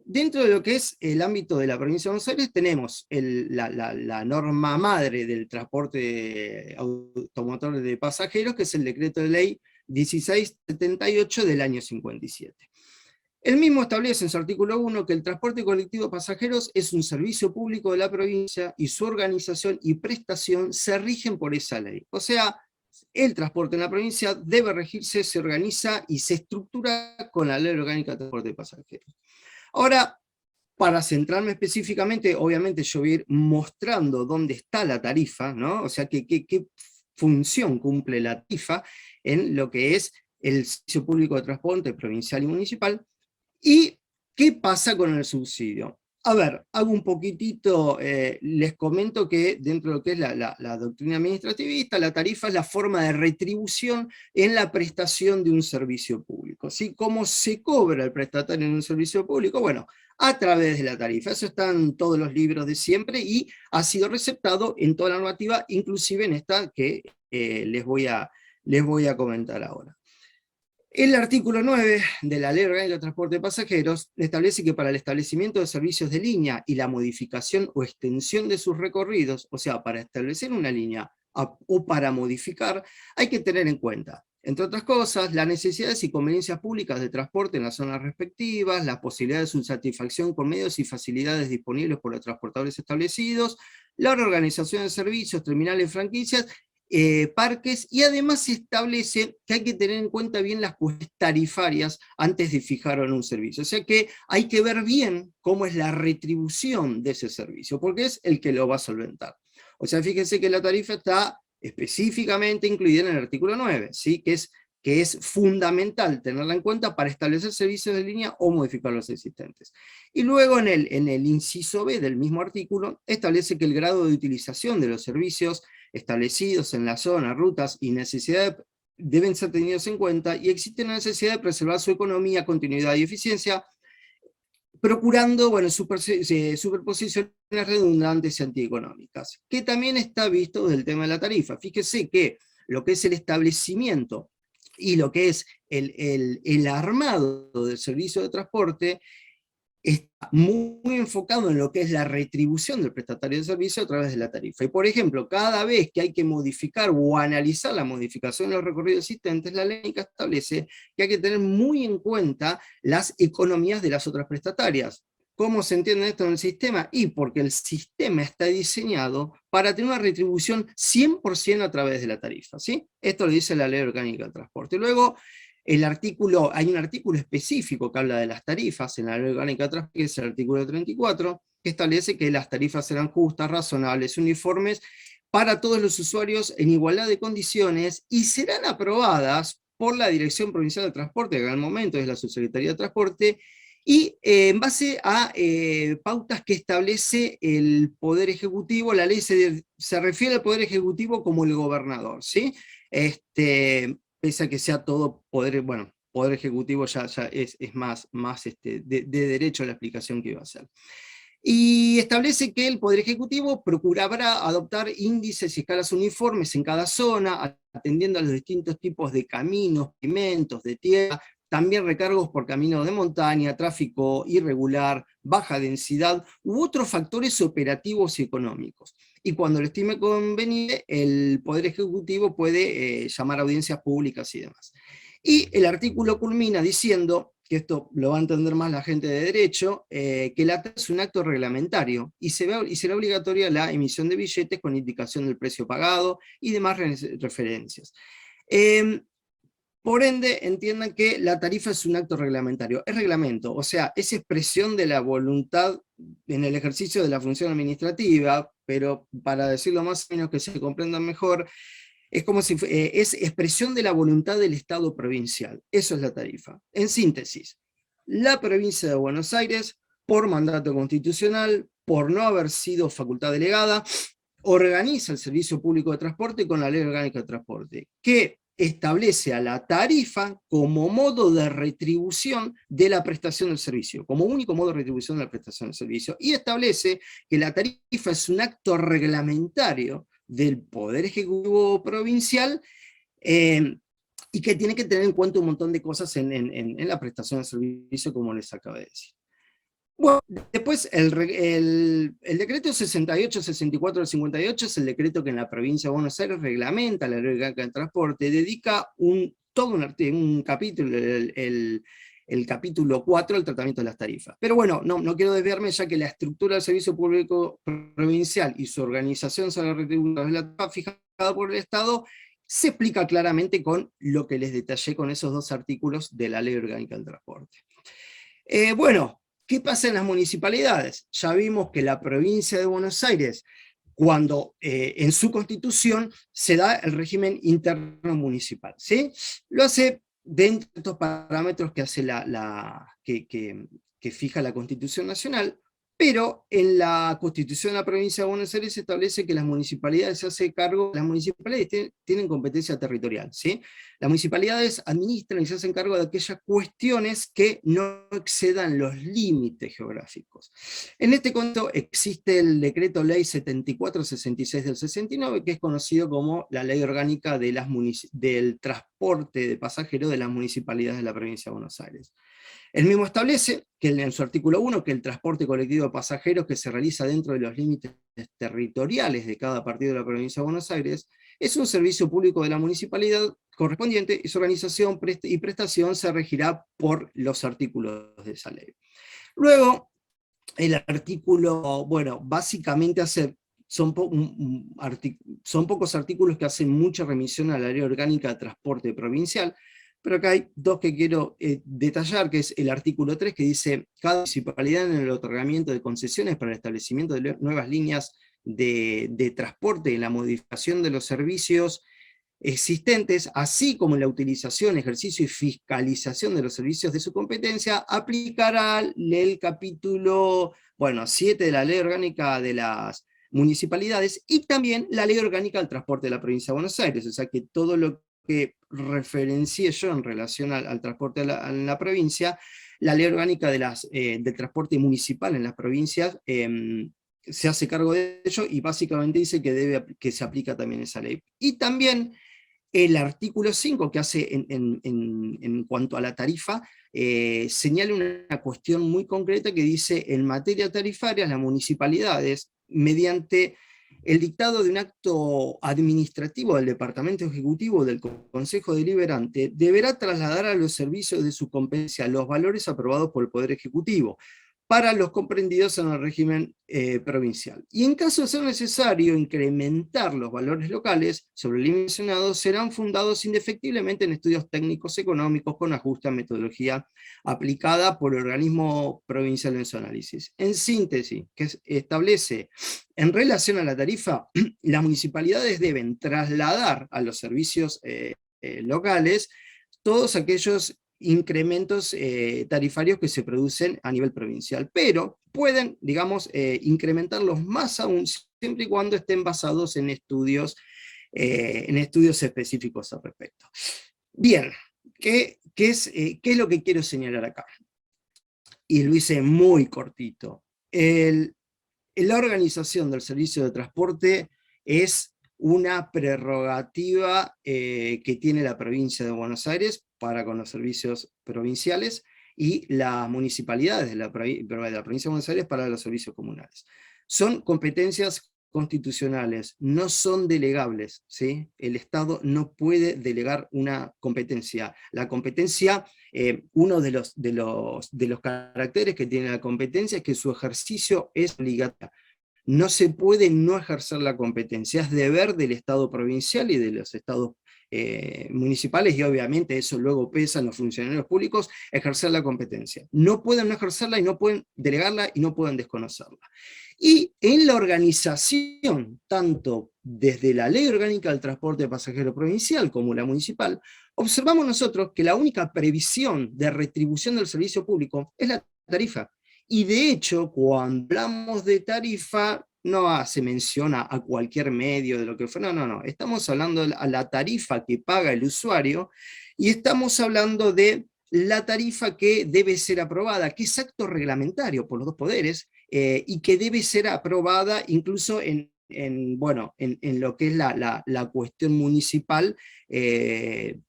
Dentro de lo que es el ámbito de la Provincia de Buenos Aires tenemos la norma madre del transporte automotor de pasajeros, que es el decreto de ley 1678 del año 57. El mismo establece en su artículo 1 que el transporte colectivo de pasajeros es un servicio público de la provincia y su organización y prestación se rigen por esa ley. O sea, el transporte en la provincia debe regirse, se organiza y se estructura con la Ley Orgánica de Transporte de Pasajeros. Ahora, para centrarme específicamente, obviamente yo voy a ir mostrando dónde está la tarifa, ¿no? O sea, qué función cumple la tarifa en lo que es el servicio público de transporte provincial y municipal, y qué pasa con el subsidio. A ver, hago un poquitito, les comento que dentro de lo que es la doctrina administrativista, la tarifa es la forma de retribución en la prestación de un servicio público, ¿sí? ¿Cómo se cobra el prestatario en un servicio público? Bueno, a través de la tarifa. Eso está en todos los libros de siempre y ha sido receptado en toda la normativa, inclusive en esta que les voy a comentar ahora. El artículo 9 de la Ley Orgánica de Transporte de Pasajeros establece que para el establecimiento de servicios de línea y la modificación o extensión de sus recorridos, o sea, para establecer una línea o para modificar, hay que tener en cuenta, entre otras cosas, las necesidades y conveniencias públicas de transporte en las zonas respectivas, las posibilidades de su satisfacción con medios y facilidades disponibles por los transportadores establecidos, la reorganización de servicios, terminales, franquicias, parques, y además se establece que hay que tener en cuenta bien las cuestiones tarifarias antes de fijar un servicio. O sea que hay que ver bien cómo es la retribución de ese servicio, porque es el que lo va a solventar. O sea, fíjense que la tarifa está específicamente incluida en el artículo 9, ¿sí? que es fundamental tenerla en cuenta para establecer servicios de línea o modificar los existentes. Y luego en el inciso B del mismo artículo establece que el grado de utilización de los servicios establecidos en la zona, rutas y necesidades deben ser tenidos en cuenta, y existe la necesidad de preservar su economía, continuidad y eficiencia, procurando superposiciones redundantes y antieconómicas, que también está visto del tema de la tarifa. Fíjese que lo que es el establecimiento y lo que es el armado del servicio de transporte está muy enfocado en lo que es la retribución del prestatario de servicio a través de la tarifa. Y por ejemplo, cada vez que hay que modificar o analizar la modificación de los recorridos existentes, la ley establece que hay que tener muy en cuenta las economías de las otras prestatarias. ¿Cómo se entiende esto en el sistema? Y porque el sistema está diseñado para tener una retribución 100% a través de la tarifa, ¿sí? Esto lo dice la Ley Orgánica del Transporte. Luego, hay un artículo específico que habla de las tarifas en la Ley Orgánica de Transporte, que es el artículo 34, que establece que las tarifas serán justas, razonables, uniformes para todos los usuarios en igualdad de condiciones, y serán aprobadas por la Dirección Provincial de Transporte, que en el momento es la Subsecretaría de Transporte, y en base a pautas que establece el Poder Ejecutivo. La ley se refiere al Poder Ejecutivo como el gobernador, ¿sí? Pese a que sea todo poder, bueno, Poder Ejecutivo ya es más de derecho a la explicación que iba a hacer. Y establece que el Poder Ejecutivo procurará adoptar índices y escalas uniformes en cada zona, atendiendo a los distintos tipos de caminos, pavimentos, de tierra, también recargos por caminos de montaña, tráfico irregular, baja densidad, u otros factores operativos y económicos. Y cuando lo estime conveniente, el Poder Ejecutivo puede llamar a audiencias públicas y demás. Y el artículo culmina diciendo, que esto lo va a entender más la gente de derecho, que la tasa es un acto reglamentario, y será obligatoria la emisión de billetes con indicación del precio pagado y demás referencias. Por ende, entiendan que la tarifa es un acto reglamentario, es reglamento, o sea, es expresión de la voluntad en el ejercicio de la función administrativa, pero para decirlo más o menos que se comprendan mejor, es como si es expresión de la voluntad del Estado provincial. Eso es la tarifa. En síntesis, la provincia de Buenos Aires, por mandato constitucional, por no haber sido facultad delegada, organiza el servicio público de transporte con la Ley Orgánica de Transporte, que establece a la tarifa como modo de retribución de la prestación del servicio, como único modo de retribución de la prestación del servicio, y establece que la tarifa es un acto reglamentario del Poder Ejecutivo Provincial, y que tiene que tener en cuenta un montón de cosas en la prestación del servicio, como les acabo de decir. Bueno, después el decreto 68-64 del 58 es el decreto que en la provincia de Buenos Aires reglamenta la Ley Orgánica del Transporte, dedica todo un capítulo, el capítulo 4, al tratamiento de las tarifas. Pero bueno, no quiero desviarme, ya que la estructura del servicio público provincial y su organización sobre la retribución de la tarifa fijada por el Estado se explica claramente con lo que les detallé con esos dos artículos de la Ley Orgánica del Transporte. Bueno, ¿qué pasa en las municipalidades? Ya vimos que la provincia de Buenos Aires, cuando en su constitución se da el régimen interno municipal, ¿sí? Lo hace dentro de estos parámetros que hace que fija la Constitución Nacional, Pero en la Constitución de la Provincia de Buenos Aires se establece que las municipalidades se hacen cargo, las municipalidades tienen competencia territorial, ¿sí? Las municipalidades administran y se hacen cargo de aquellas cuestiones que no excedan los límites geográficos. En este contexto existe el decreto ley 7466 del 69, que es conocido como la ley orgánica de del transporte de pasajeros de las municipalidades de la Provincia de Buenos Aires. El mismo establece que en su artículo 1 que el transporte colectivo de pasajeros que se realiza dentro de los límites territoriales de cada partido de la Provincia de Buenos Aires es un servicio público de la municipalidad correspondiente y su organización y prestación se regirá por los artículos de esa ley. Luego, el artículo, bueno, básicamente son pocos artículos que hacen mucha remisión a la ley orgánica de transporte provincial, pero acá hay dos que quiero detallar, que es el artículo 3, que dice: cada municipalidad en el otorgamiento de concesiones para el establecimiento de nuevas líneas de transporte, en la modificación de los servicios existentes, así como en la utilización, ejercicio y fiscalización de los servicios de su competencia, aplicará el capítulo 7 de la Ley Orgánica de las Municipalidades y también la Ley Orgánica del Transporte de la Provincia de Buenos Aires, o sea que todo lo que referencié yo en relación al transporte en la provincia, la Ley Orgánica del Transporte Municipal en las provincias se hace cargo de ello y básicamente dice que se aplica también esa ley. Y también el artículo 5, que hace en cuanto a la tarifa, señala una cuestión muy concreta que dice: en materia tarifaria, las municipalidades, mediante el dictado de un acto administrativo del Departamento Ejecutivo del Consejo Deliberante, deberá trasladar a los servicios de su competencia los valores aprobados por el Poder Ejecutivo, para los comprendidos en el régimen provincial. Y en caso de ser necesario incrementar los valores locales sobre el límite mencionado, serán fundados indefectiblemente en estudios técnicos económicos con ajuste a metodología aplicada por el organismo provincial en su análisis. En síntesis, que establece, en relación a la tarifa, las municipalidades deben trasladar a los servicios locales todos aquellos incrementos tarifarios que se producen a nivel provincial, pero pueden, digamos, incrementarlos más aún, siempre y cuando estén basados en estudios específicos al respecto. Bien, ¿qué es lo que quiero señalar acá? Y lo hice muy cortito. La organización del servicio de transporte es una prerrogativa que tiene la provincia de Buenos Aires para con los servicios provinciales y las municipalidades de la provincia de Buenos Aires para los servicios comunales. Son competencias constitucionales, no son delegables, ¿sí? El Estado no puede delegar una competencia. La competencia, uno de los caracteres que tiene la competencia es que su ejercicio es obligatorio. No se puede no ejercer la competencia, es deber del Estado provincial y de los estados municipales, y obviamente eso luego pesa en los funcionarios públicos, ejercer la competencia. No pueden no ejercerla y no pueden delegarla y no pueden desconocerla. Y en la organización, tanto desde la Ley Orgánica del Transporte de Pasajeros Provincial como la municipal, observamos nosotros que la única previsión de retribución del servicio público es la tarifa. Y de hecho, cuando hablamos de tarifa, no se menciona a cualquier medio de lo que fue, no, estamos hablando de la tarifa que paga el usuario, y estamos hablando de la tarifa que debe ser aprobada, que es acto reglamentario por los dos poderes, y que debe ser aprobada incluso en lo que es la cuestión municipal,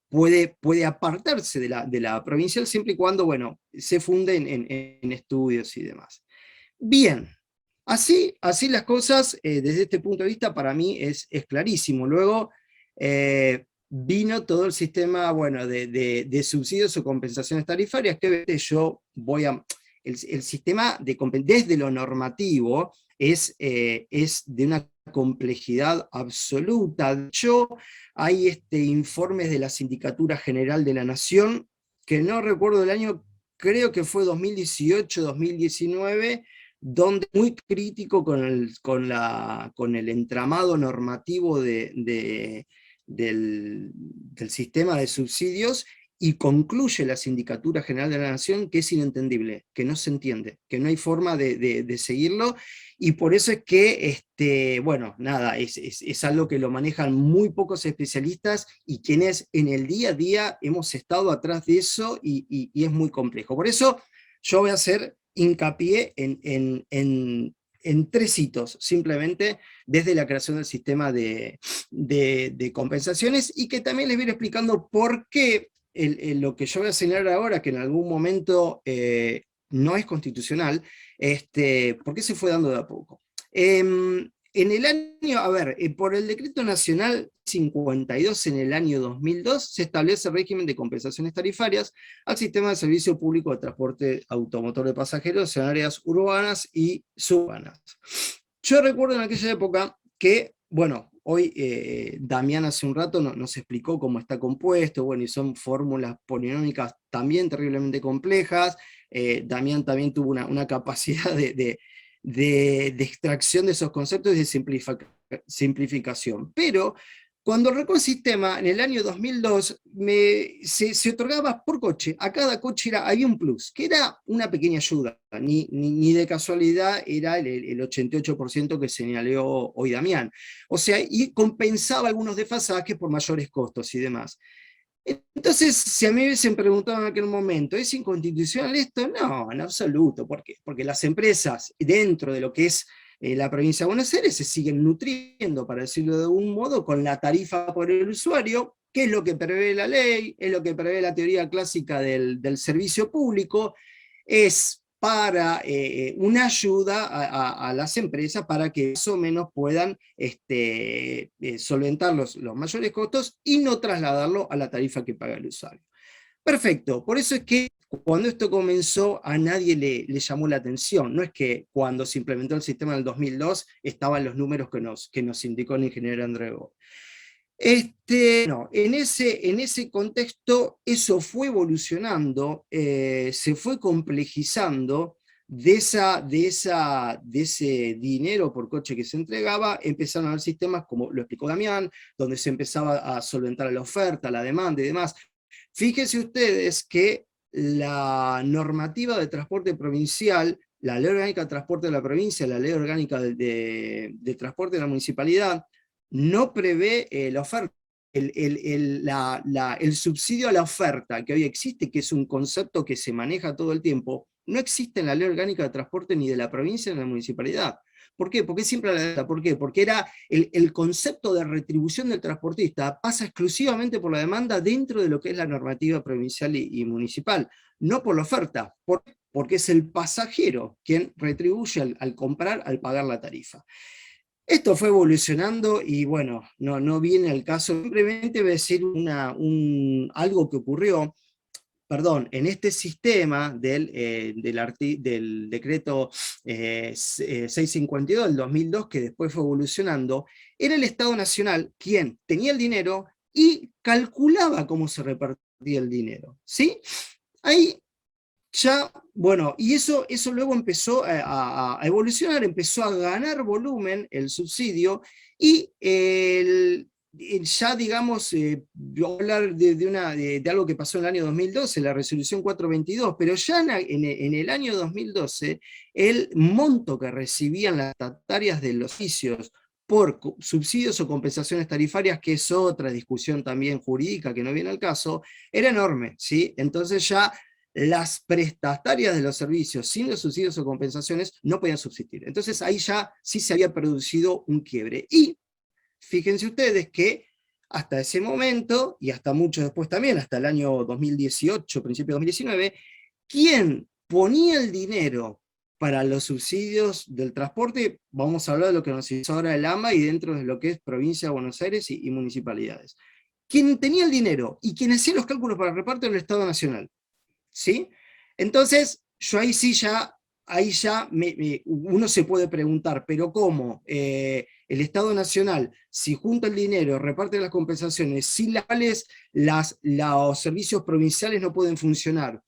puede apartarse de la provincial siempre y cuando, se funde en estudios y demás. Bien, así las cosas, desde este punto de vista, para mí es clarísimo. Luego vino todo el sistema de subsidios o compensaciones tarifarias, que yo voy a... El sistema desde lo normativo es de una complejidad absoluta. De hecho, hay informes de la Sindicatura General de la Nación, que no recuerdo el año, creo que fue 2018-2019, donde muy crítico con el entramado normativo del sistema de subsidios, y concluye la Sindicatura General de la Nación que es inentendible, que no se entiende, que no hay forma de seguirlo, y por eso es que, bueno, nada, es algo que lo manejan muy pocos especialistas, y quienes en el día a día hemos estado atrás de eso, y es muy complejo. Por eso yo voy a hacer hincapié en 3 hitos, simplemente desde la creación del sistema de compensaciones, y que también les voy a ir explicando por qué lo que yo voy a señalar ahora, que en algún momento no es constitucional, por qué se fue dando de a poco. En el año, a ver, por el Decreto Nacional 52 en el año 2002, se establece el régimen de compensaciones tarifarias al sistema de servicio público de transporte automotor de pasajeros en áreas urbanas y suburbanas. Yo recuerdo en aquella época que, bueno, hoy Damián hace un rato nos explicó cómo está compuesto, bueno, y son fórmulas polinómicas también terriblemente complejas. Damián también tuvo una capacidad de extracción de esos conceptos y de simplificación. Pero cuando arrancó el sistema, en el año 2002, se otorgaba por coche. A cada coche había un plus, que era una pequeña ayuda. Ni de casualidad era el 88% que señaló hoy Damián. O sea, y compensaba algunos desfasajes por mayores costos y demás. Entonces, si a mí me hubiesen preguntado en aquel momento, ¿es inconstitucional esto? No, en absoluto. ¿Por qué? Porque las empresas dentro de lo que es la provincia de Buenos Aires se siguen nutriendo, para decirlo de algún modo, con la tarifa por el usuario, que es lo que prevé la ley, es lo que prevé la teoría clásica del servicio público, es para una ayuda a las empresas para que más o menos puedan solventar los mayores costos y no trasladarlo a la tarifa que paga el usuario. Perfecto, por eso es que cuando esto comenzó a nadie le llamó la atención, no es que cuando se implementó el sistema en el 2002 estaban los números que nos indicó el ingeniero Andrego. No, en ese contexto eso fue evolucionando, se fue complejizando. De ese dinero por coche que se entregaba, empezaron a haber sistemas, como lo explicó Damián, donde se empezaba a solventar la oferta, la demanda y demás. Fíjense ustedes que la normativa de transporte provincial, la Ley Orgánica de Transporte de la Provincia, la Ley Orgánica de Transporte de la Municipalidad, no prevé la oferta. El subsidio a la oferta que hoy existe, que es un concepto que se maneja todo el tiempo, no existe en la Ley Orgánica de Transporte ni de la provincia ni de la municipalidad. ¿Por qué? Porque siempre la ¿por qué? Porque era el concepto de retribución del transportista pasa exclusivamente por la demanda dentro de lo que es la normativa provincial y municipal, no por la oferta, porque es el pasajero quien retribuye al comprar, al pagar la tarifa. Esto fue evolucionando y bueno, no viene al caso, simplemente voy a decir algo que ocurrió, perdón, en este sistema del decreto 652 del 2002, que después fue evolucionando, era el Estado Nacional quien tenía el dinero y calculaba cómo se repartía el dinero, ¿sí? Ahí ya, bueno, y eso luego empezó a evolucionar, empezó a ganar volumen el subsidio, y ya digamos, voy a hablar de algo que pasó en el año 2012, la resolución 422, pero ya en el año 2012, el monto que recibían las estatarias de los oficios por subsidios o compensaciones tarifarias, que es otra discusión también jurídica que no viene al caso, era enorme, ¿sí? Entonces ya las prestatarias de los servicios sin los subsidios o compensaciones no podían subsistir. Entonces ahí ya sí se había producido un quiebre. Y fíjense ustedes que hasta ese momento, y hasta mucho después también, hasta el año 2018, principio de 2019, quien ponía el dinero para los subsidios del transporte, vamos a hablar de lo que nos hizo ahora el AMBA y dentro de lo que es provincia de Buenos Aires y municipalidades. Quien tenía el dinero y quien hacía los cálculos para el reparto era el Estado Nacional. ¿Sí? Entonces, yo ahí sí ya, uno se puede preguntar, pero ¿cómo? El Estado Nacional, si junta el dinero, reparte las compensaciones, sin las cuales los servicios provinciales no pueden funcionar.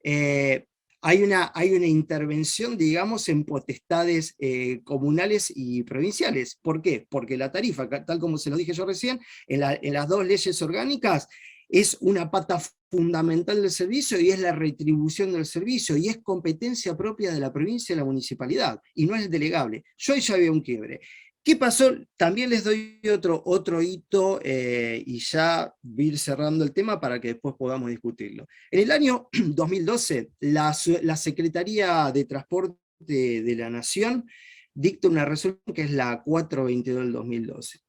Hay una intervención, digamos, en potestades comunales y provinciales. ¿Por qué? Porque la tarifa, tal como se lo dije yo recién, en las dos leyes orgánicas, es una pata fundamental del servicio y es la retribución del servicio, y es competencia propia de la provincia y la municipalidad, y no es delegable. Yo ahí ya había un quiebre. ¿Qué pasó? También les doy otro hito, y ya voy a ir cerrando el tema para que después podamos discutirlo. En el año 2012, la Secretaría de Transporte de la Nación dicta una resolución que es la 422 del 2012.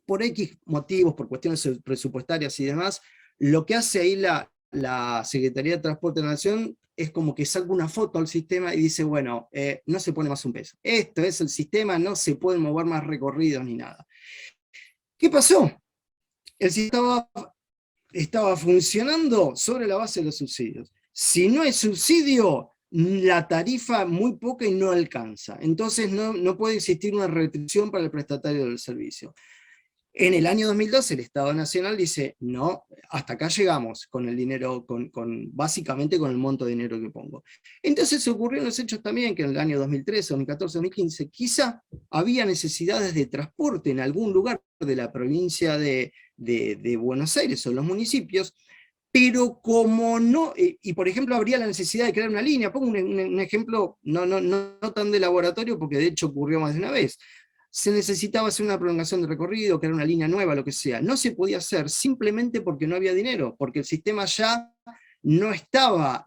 Por X motivos, por cuestiones presupuestarias y demás, lo que hace ahí la Secretaría de Transporte de la Nación es como que saca una foto al sistema y dice, bueno, no se pone más un peso. Esto es el sistema, no se pueden mover más recorridos ni nada. ¿Qué pasó? El sistema estaba funcionando sobre la base de los subsidios. Si no hay subsidio, la tarifa muy poca y no alcanza. Entonces no puede existir una retribución para el prestatario del servicio. En el año 2012 el Estado Nacional dice, no, hasta acá llegamos con el dinero, básicamente con el monto de dinero que pongo. Entonces ocurrieron los hechos también que en el año 2013, 2014, 2015, quizá había necesidades de transporte en algún lugar de la provincia de Buenos Aires o los municipios, pero como no, y por ejemplo habría la necesidad de crear una línea, pongo un ejemplo no tan de laboratorio, porque de hecho ocurrió más de una vez. Se necesitaba hacer una prolongación de recorrido, crear una línea nueva, lo que sea. No se podía hacer simplemente porque no había dinero, porque el sistema ya no estaba,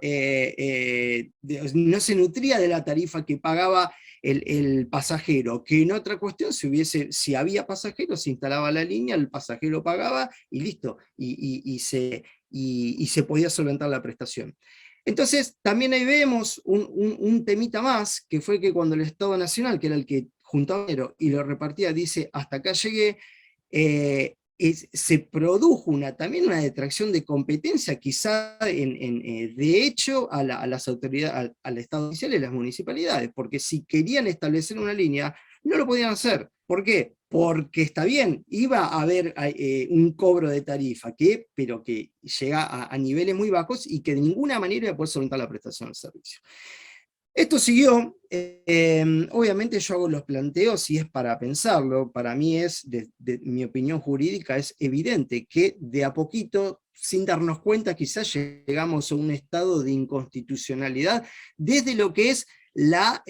no se nutría de la tarifa que pagaba el pasajero, que en otra cuestión, si había pasajeros, se instalaba la línea, el pasajero pagaba y listo, y se podía solventar la prestación. Entonces, también ahí vemos un temita más, que fue que cuando el Estado Nacional, que era el que juntaba dinero y lo repartía, dice, hasta acá llegué, se produjo también una detracción de competencia, quizá de hecho a las autoridades, al Estado Nacional y a las municipalidades, porque si querían establecer una línea, no lo podían hacer. ¿Por qué? Porque está bien, iba a haber un cobro de tarifa, pero que llega a niveles muy bajos y que de ninguna manera iba a poder solventar la prestación del servicio. Esto siguió, obviamente yo hago los planteos y es para pensarlo, para mí es, de mi opinión jurídica, es evidente que de a poquito, sin darnos cuenta, quizás llegamos a un estado de inconstitucionalidad desde lo que es la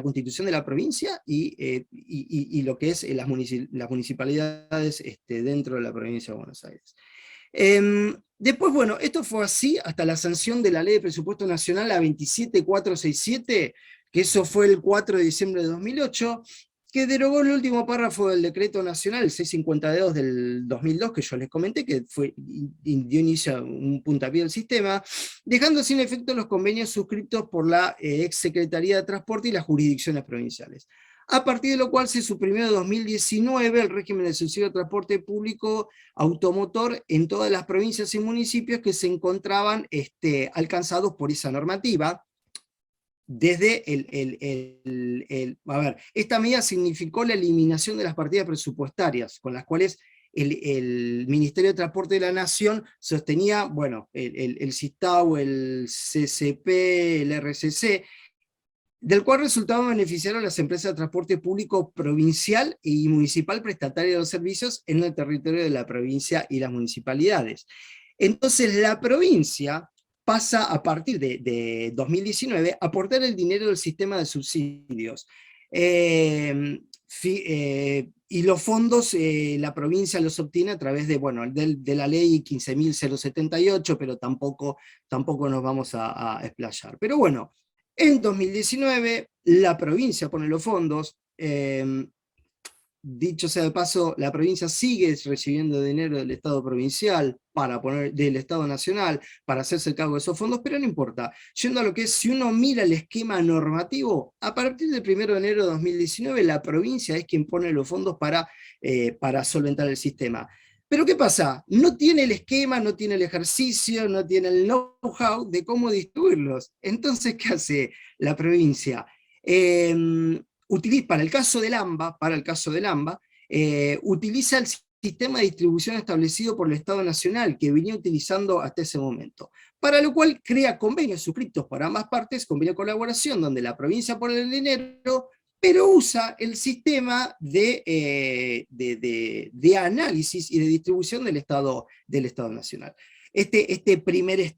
constitución de la provincia y lo que es las municipalidades dentro de la provincia de Buenos Aires. Después, bueno, esto fue así hasta la sanción de la Ley de Presupuesto Nacional, la 27467, que eso fue el 4 de diciembre de 2008, que derogó el último párrafo del Decreto Nacional, el 652 del 2002, que yo les comenté, que dio inicio a un puntapié del sistema, dejando sin efecto los convenios suscritos por la ex Secretaría de Transporte y las jurisdicciones provinciales. A partir de lo cual se suprimió en 2019 el régimen de subsidio de transporte público automotor en todas las provincias y municipios que se encontraban alcanzados por esa normativa. Desde esta medida significó la eliminación de las partidas presupuestarias, con las cuales el Ministerio de Transporte de la Nación sostenía, bueno, el SISTAU, el CCP, el RCC, del cual resultaban beneficiaron las empresas de transporte público provincial y municipal prestatarias de los servicios en el territorio de la provincia y las municipalidades. Entonces la provincia pasa a partir de 2019 a aportar el dinero del sistema de subsidios. Y los fondos la provincia los obtiene a través de la ley 15.078, pero tampoco nos vamos a explayar. Pero bueno, en 2019 la provincia pone los fondos, dicho sea de paso, la provincia sigue recibiendo dinero del Estado provincial, del Estado nacional, para hacerse cargo de esos fondos, pero no importa. Yendo a lo que es, si uno mira el esquema normativo, a partir del 1 de enero de 2019, la provincia es quien pone los fondos para solventar el sistema. Pero ¿qué pasa? No tiene el esquema, no tiene el ejercicio, no tiene el know-how de cómo distribuirlos. Entonces, ¿qué hace la provincia? Para el caso del AMBA, utiliza el sistema de distribución establecido por el Estado Nacional, que venía utilizando hasta ese momento. Para lo cual crea convenios suscritos por ambas partes, convenio de colaboración, donde la provincia pone el dinero, pero usa el sistema de análisis y de distribución del Estado Nacional. Este primer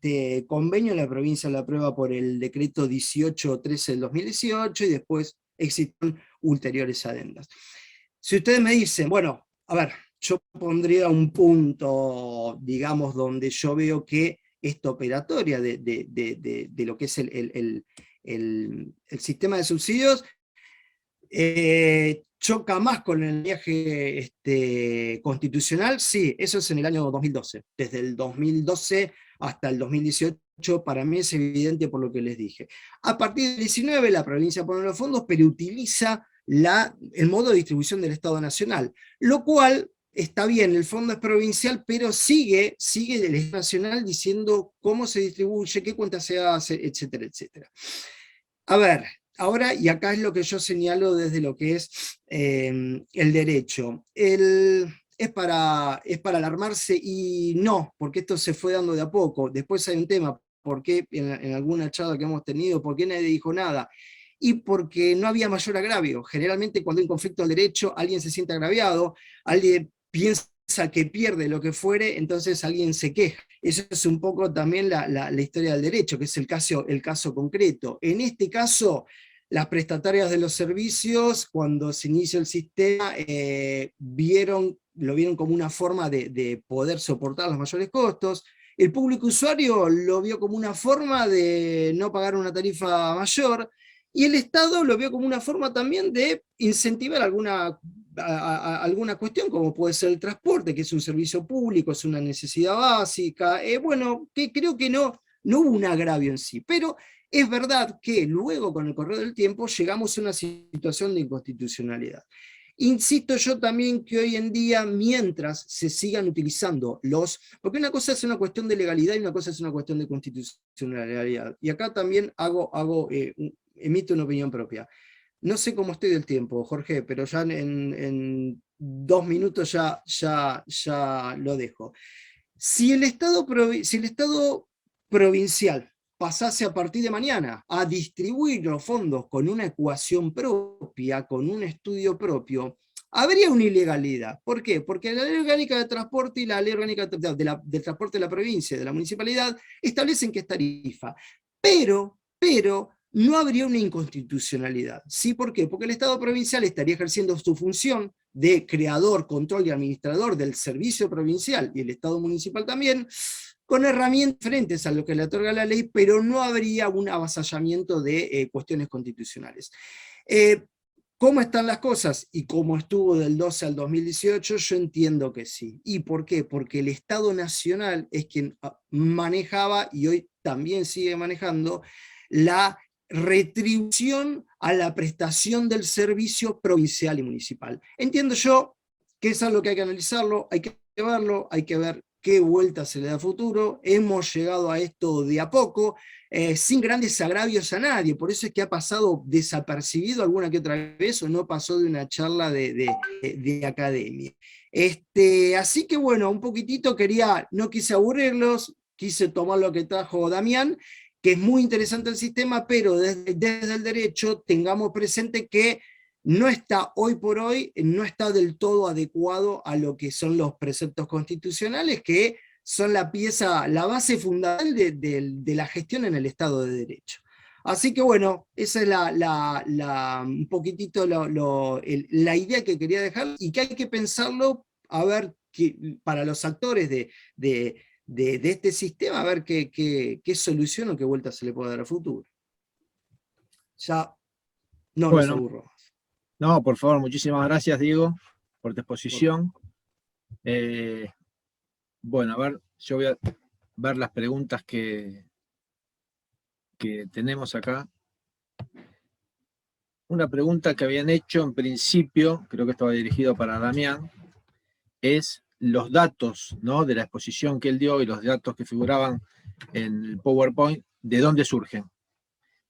convenio la provincia lo aprueba por el decreto 1813 del 2018 y después existen ulteriores adendas. Si ustedes me dicen, bueno, a ver, yo pondría un punto, digamos, donde yo veo que esta operatoria de lo que es el sistema de subsidios choca más con el viaje constitucional, sí, eso es en el año 2012. Desde el 2012 hasta el 2018, para mí es evidente por lo que les dije. A partir del 19, la provincia pone los fondos, pero utiliza el modo de distribución del Estado Nacional, lo cual está bien, el fondo es provincial, pero sigue el Estado Nacional diciendo cómo se distribuye, qué cuenta se hace, etcétera, etcétera. A ver, ahora, y acá es lo que yo señalo desde lo que es el derecho. ¿Es para alarmarse? Y no, porque esto se fue dando de a poco. Después hay un tema, ¿por qué en alguna charla que hemos tenido, por qué nadie dijo nada? Y porque no había mayor agravio. Generalmente cuando hay un conflicto al derecho, alguien se siente agraviado, alguien piensa que pierde lo que fuere, entonces alguien se queja. Eso es un poco también la historia del derecho, que es el caso concreto. En este caso, las prestatarias de los servicios, cuando se inició el sistema, lo vieron como una forma de poder soportar los mayores costos. El público usuario lo vio como una forma de no pagar una tarifa mayor, y el Estado lo vio como una forma también de incentivar alguna cuestión, como puede ser el transporte, que es un servicio público, es una necesidad básica. Bueno, que creo que no hubo un agravio en sí, pero es verdad que luego, con el correr del tiempo, llegamos a una situación de inconstitucionalidad. Insisto yo también que hoy en día, mientras se sigan utilizando porque una cosa es una cuestión de legalidad y una cosa es una cuestión de constitucionalidad, y acá también emito una opinión propia. No sé cómo estoy del tiempo, Jorge, pero ya en 2 minutos ya lo dejo. Si el Estado provincial pasase a partir de mañana a distribuir los fondos con una ecuación propia, con un estudio propio, habría una ilegalidad. ¿Por qué? Porque la Ley Orgánica de Transporte y la Ley Orgánica del Transporte de la provincia y de la municipalidad establecen que es tarifa. Pero no habría una inconstitucionalidad. ¿Sí? ¿Por qué? Porque el Estado provincial estaría ejerciendo su función de creador, control y administrador del servicio provincial, y el Estado municipal también, con herramientas diferentes a lo que le otorga la ley, pero no habría un avasallamiento de cuestiones constitucionales. ¿Cómo están las cosas? Y cómo estuvo del 12 al 2018, yo entiendo que sí. ¿Y por qué? Porque el Estado Nacional es quien manejaba, y hoy también sigue manejando, la retribución a la prestación del servicio provincial y municipal. Entiendo yo que es algo que hay que analizarlo, hay que verlo, hay que ver qué vuelta se le da a futuro. Hemos llegado a esto de a poco, sin grandes agravios a nadie, por eso es que ha pasado desapercibido alguna que otra vez, o no pasó de una charla de academia. Así que bueno, un poquitito no quise aburrirlos, quise tomar lo que trajo Damián, que es muy interesante el sistema, pero desde el derecho tengamos presente que no está hoy por hoy, no está del todo adecuado a lo que son los preceptos constitucionales, que son la base fundamental de la gestión en el Estado de Derecho. Así que bueno, esa es un poquitito la idea que quería dejar, y que hay que pensarlo, a ver, para los actores de este sistema, a ver qué solución o qué vuelta se le puede dar a futuro. Ya no los aburro. No, por favor, muchísimas gracias, Diego, por tu exposición. Bueno, a ver, yo voy a ver las preguntas que tenemos acá. Una pregunta que habían hecho en principio, creo que estaba dirigido para Damián, es los datos, ¿no?, de la exposición que él dio y los datos que figuraban en el PowerPoint, ¿de dónde surgen?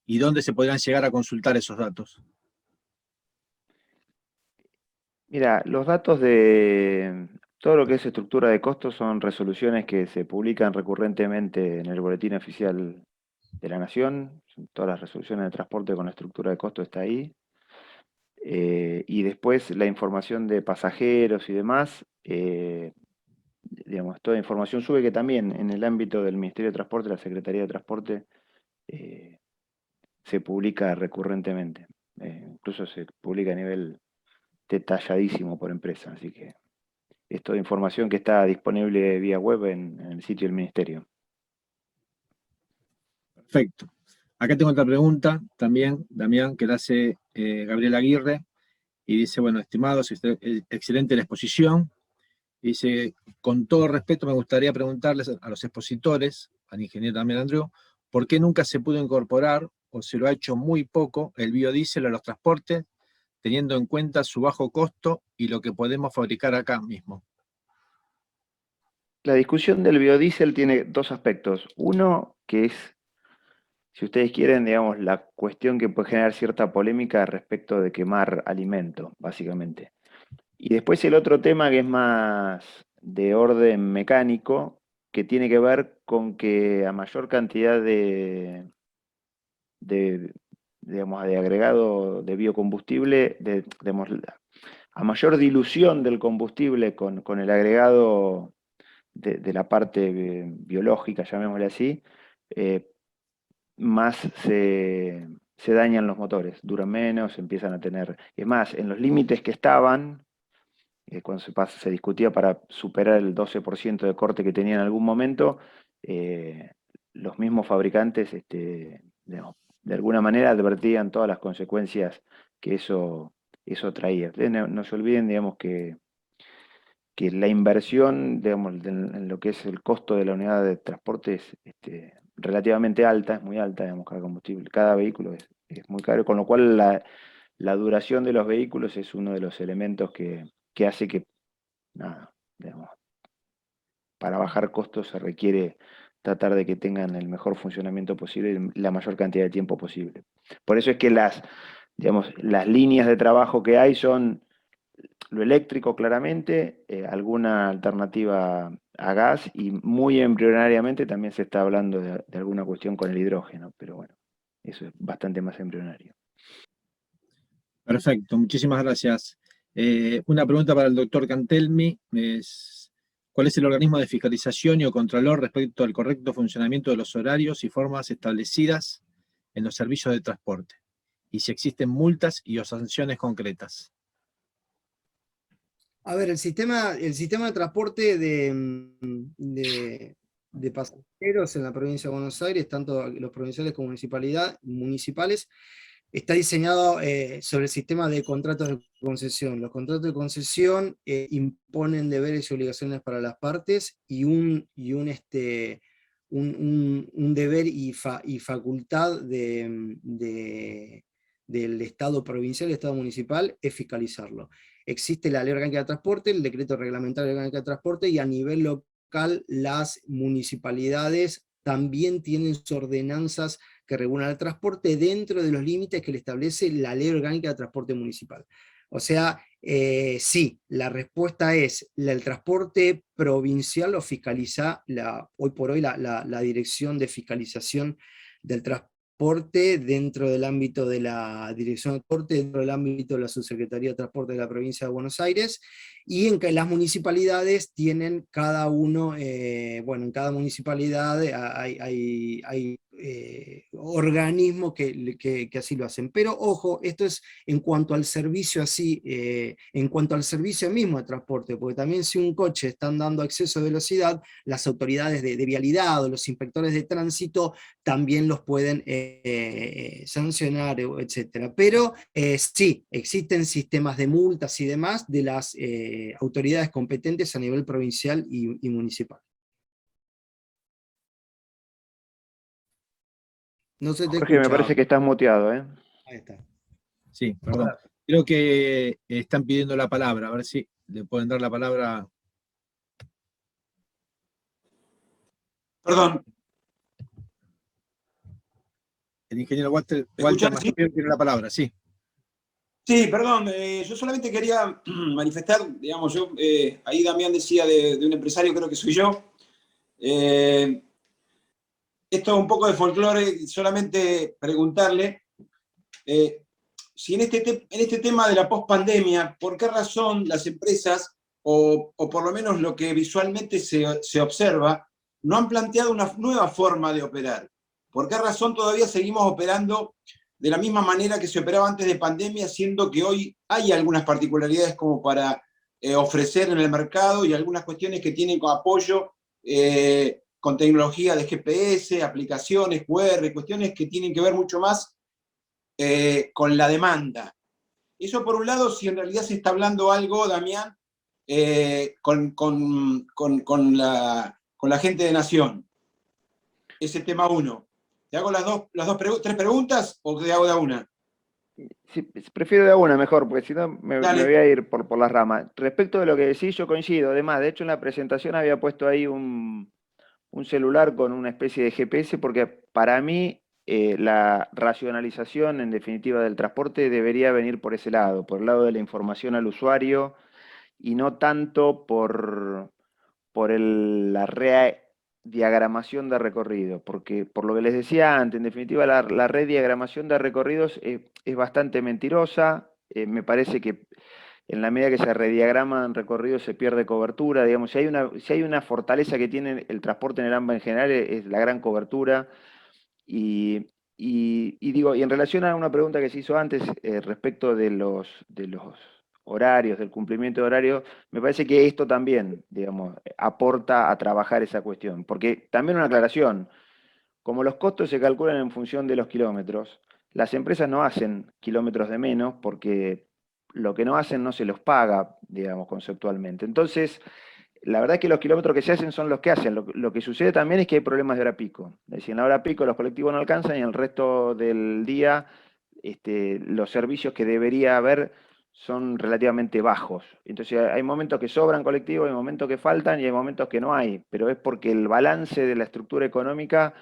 ¿Y dónde se podrían llegar a consultar esos datos? Mira, los datos de todo lo que es estructura de costos son resoluciones que se publican recurrentemente en el Boletín Oficial de la Nación. Todas las resoluciones de transporte con estructura de costo está ahí. Y después la información de pasajeros y demás digamos, toda información sube, que también en el ámbito del Ministerio de Transporte, la Secretaría de Transporte, se publica recurrentemente. Incluso se publica a nivel detalladísimo por empresa, así que es toda información que está disponible vía web en el sitio del Ministerio. Perfecto. Acá tengo otra pregunta también, Damián, que la hace Gabriel Aguirre, y dice, bueno, estimados, excelente la exposición. Dice, con todo respeto, me gustaría preguntarles a los expositores, al ingeniero también Andrew, ¿por qué nunca se pudo incorporar, o se lo ha hecho muy poco, el biodiesel a los transportes, teniendo en cuenta su bajo costo y lo que podemos fabricar acá mismo? La discusión del biodiesel tiene dos aspectos. Uno, que es, si ustedes quieren, digamos, la cuestión que puede generar cierta polémica respecto de quemar alimento, básicamente. Y después el otro tema que es más de orden mecánico, que tiene que ver con que a mayor cantidad digamos, de agregado de biocombustible, digamos, a mayor dilución del combustible con el agregado de la parte biológica, llamémosle así, más se dañan los motores, duran menos, empiezan a tener... Es más, en los límites que estaban, cuando se discutía para superar el 12% de corte que tenía en algún momento, los mismos fabricantes, digamos, de alguna manera advertían todas las consecuencias que eso traía. No se olviden, digamos, que la inversión, digamos, en lo que es el costo de la unidad de transporte es relativamente alta, es muy alta, digamos, cada combustible, cada vehículo es muy caro, con lo cual la duración de los vehículos es uno de los elementos que hace que, nada, digamos, para bajar costos se requiere tratar de que tengan el mejor funcionamiento posible y la mayor cantidad de tiempo posible. Por eso es que digamos, las líneas de trabajo que hay son lo eléctrico claramente, alguna alternativa a gas, y muy embrionariamente también se está hablando de alguna cuestión con el hidrógeno, pero bueno, eso es bastante más embrionario. Perfecto, muchísimas gracias. Una pregunta para el doctor Cantelmi es, ¿cuál es el organismo de fiscalización y o contralor respecto al correcto funcionamiento de los horarios y formas establecidas en los servicios de transporte? Y si existen multas y o sanciones concretas. A ver, el sistema de transporte de pasajeros en la provincia de Buenos Aires, tanto los provinciales como municipales, está diseñado sobre el sistema de contratos de concesión. Los contratos de concesión imponen deberes y obligaciones para las partes, y un deber y facultad del Estado provincial y el Estado municipal es fiscalizarlo. Existe la Ley Orgánica de Transporte, el Decreto Reglamentario Orgánico de Transporte, y a nivel local las municipalidades también tienen sus ordenanzas que regulan el transporte dentro de los límites que le establece la Ley Orgánica de Transporte Municipal. O sea, sí, la respuesta es, el transporte provincial lo fiscaliza hoy por hoy la Dirección de Fiscalización del Transporte dentro del ámbito de la Dirección de Transporte, dentro del ámbito de la Subsecretaría de Transporte de la Provincia de Buenos Aires, y en que las municipalidades tienen cada uno, bueno, en cada municipalidad hay organismos que así lo hacen. Pero ojo, esto es en cuanto al servicio así, en cuanto al servicio mismo de transporte, porque también si un coche están dando exceso de velocidad, las autoridades de vialidad o los inspectores de tránsito también los pueden sancionar, etc. Pero sí, existen sistemas de multas y demás de las autoridades competentes a nivel provincial y municipal. No se te Jorge, me escucha. parece que estás muteado, ¿eh? Ahí está. Sí, perdón. Creo que están pidiendo la palabra, a ver si le pueden dar la palabra. Perdón. El ingeniero Walter ¿Sí? tiene la palabra, sí. Sí, perdón, yo solamente quería manifestar, digamos, ahí Damián decía de un empresario, creo que soy yo. Esto es un poco de folclore, solamente preguntarle si en este tema de la pospandemia, ¿por qué razón las empresas o por lo menos lo que visualmente se observa, no han planteado una nueva forma de operar. ¿Por qué razón todavía seguimos operando de la misma manera que se operaba antes de pandemia, siendo que hoy hay algunas particularidades como para ofrecer en el mercado y algunas cuestiones que tienen con apoyo con tecnología de GPS, aplicaciones, QR, cuestiones que tienen que ver mucho más con la demanda? Eso por un lado, si en realidad se está hablando algo, Damián, con la gente de Nación. Ese tema uno. ¿Te hago tres preguntas o te hago de una? Sí, prefiero de a una mejor, porque si no me Dale. voy a ir por las ramas. Respecto de lo que decís, yo coincido. Además, de hecho, en la presentación había puesto ahí un celular con una especie de GPS, porque para mí la racionalización, en definitiva, del transporte debería venir por ese lado, por el lado de la información al usuario, y no tanto por la rediagramación de recorrido, porque por lo que les decía antes, en definitiva la rediagramación de recorridos es bastante mentirosa. Me parece que en la medida que se rediagraman recorridos se pierde cobertura. Digamos, si hay una fortaleza que tiene el transporte en el AMBA en general es la gran cobertura. Y en relación a una pregunta que se hizo antes respecto de los horarios, del cumplimiento de horarios, me parece que esto también, digamos, aporta a trabajar esa cuestión. Porque también una aclaración, como los costos se calculan en función de los kilómetros, las empresas no hacen kilómetros de menos porque lo que no hacen no se los paga, digamos, conceptualmente. Entonces, la verdad es que los kilómetros que se hacen son los que hacen. Lo que sucede también es que hay problemas de hora pico. Es decir, en la hora pico los colectivos no alcanzan y en el resto del día los servicios que debería haber son relativamente bajos. Entonces hay momentos que sobran colectivos, hay momentos que faltan y hay momentos que no hay. Pero es porque el balance de la estructura económica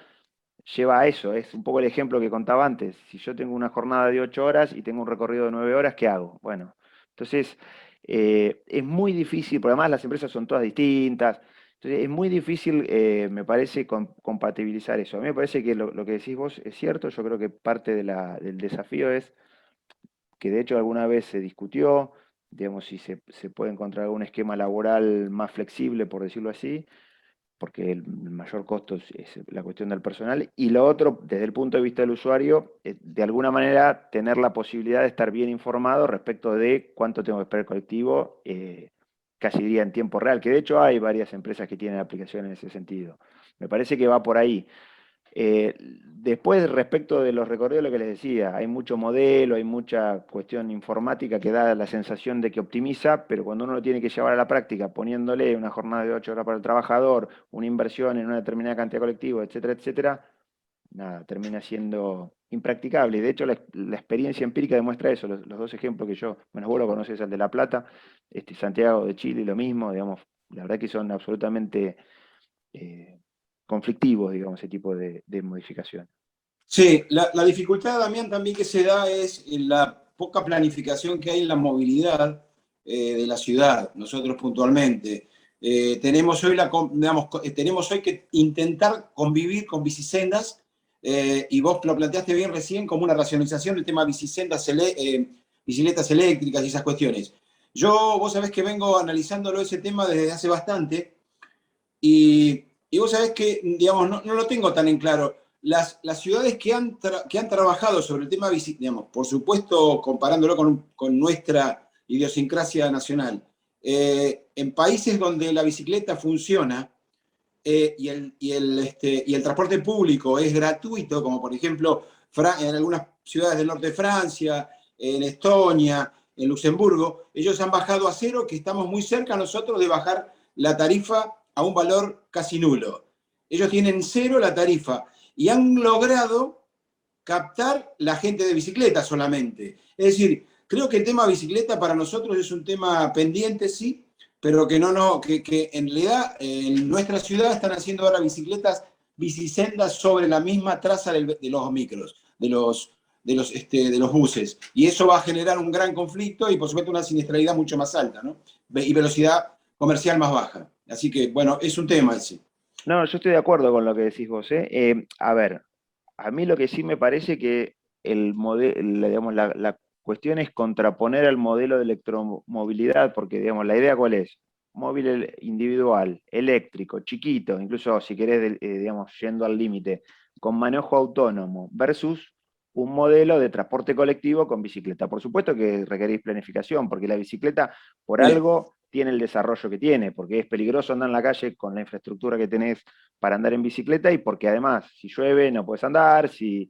lleva a eso. Es un poco el ejemplo que contaba antes. Si yo tengo una jornada de 8 horas y tengo un recorrido de 9 horas, ¿qué hago? Bueno, entonces es muy difícil, porque además las empresas son todas distintas. Entonces es muy difícil, me parece, compatibilizar eso. A mí me parece que lo que decís vos es cierto. Yo creo que parte del desafío es que de hecho alguna vez se discutió, digamos, si se puede encontrar algún esquema laboral más flexible, por decirlo así, porque el mayor costo es la cuestión del personal, y lo otro, desde el punto de vista del usuario, de alguna manera tener la posibilidad de estar bien informado respecto de cuánto tengo que esperar el colectivo, casi diría en tiempo real, que de hecho hay varias empresas que tienen aplicaciones en ese sentido. Me parece que va por ahí. Después, respecto de los recorridos, lo que les decía, hay mucho modelo, hay mucha cuestión informática que da la sensación de que optimiza, pero cuando uno lo tiene que llevar a la práctica, poniéndole una jornada de 8 horas para el trabajador, una inversión en una determinada cantidad de colectivos, etcétera, etcétera, nada, termina siendo impracticable. Y de hecho, la experiencia empírica demuestra eso. Los dos ejemplos que yo, bueno, vos lo conocés, el de La Plata, Santiago de Chile, lo mismo, digamos, la verdad que son absolutamente conflictivos, digamos, ese tipo de modificación. Sí, la dificultad, Damián, también que se da es en la poca planificación que hay en la movilidad de la ciudad, nosotros puntualmente. Tenemos hoy que intentar convivir con bicisendas, y vos lo planteaste bien recién como una racionalización del tema bicisendas, bicicletas eléctricas y esas cuestiones. Vos sabés que vengo analizándolo ese tema desde hace bastante, y vos sabés que, digamos, no lo tengo tan en claro. Las ciudades que han trabajado sobre el tema, digamos, por supuesto, comparándolo con nuestra idiosincrasia nacional, en países donde la bicicleta funciona y el transporte público es gratuito, como por ejemplo en algunas ciudades del norte de Francia, en Estonia, en Luxemburgo, ellos han bajado a cero, que estamos muy cerca nosotros de bajar la tarifa a un valor casi nulo. Ellos tienen cero la tarifa y han logrado captar la gente de bicicleta solamente. Es decir, creo que el tema bicicleta para nosotros es un tema pendiente, sí, pero que que en realidad en nuestra ciudad están haciendo ahora bicisendas sobre la misma traza de los micros, de los buses. Y eso va a generar un gran conflicto y por supuesto una siniestralidad mucho más alta, ¿no? Y velocidad comercial más baja. Así que, bueno, es un tema ese. No, yo estoy de acuerdo con lo que decís vos, ¿eh? A ver, a mí lo que sí me parece que el modelo, digamos, la cuestión es contraponer al modelo de electromovilidad, porque, digamos, la idea ¿cuál es? móvil individual, eléctrico, chiquito, incluso si querés, digamos, yendo al límite, con manejo autónomo, versus un modelo de transporte colectivo con bicicleta. Por supuesto que requerís planificación, porque la bicicleta, por algo, tiene el desarrollo que tiene, porque es peligroso andar en la calle con la infraestructura que tenés para andar en bicicleta, y porque además, si llueve no puedes andar, si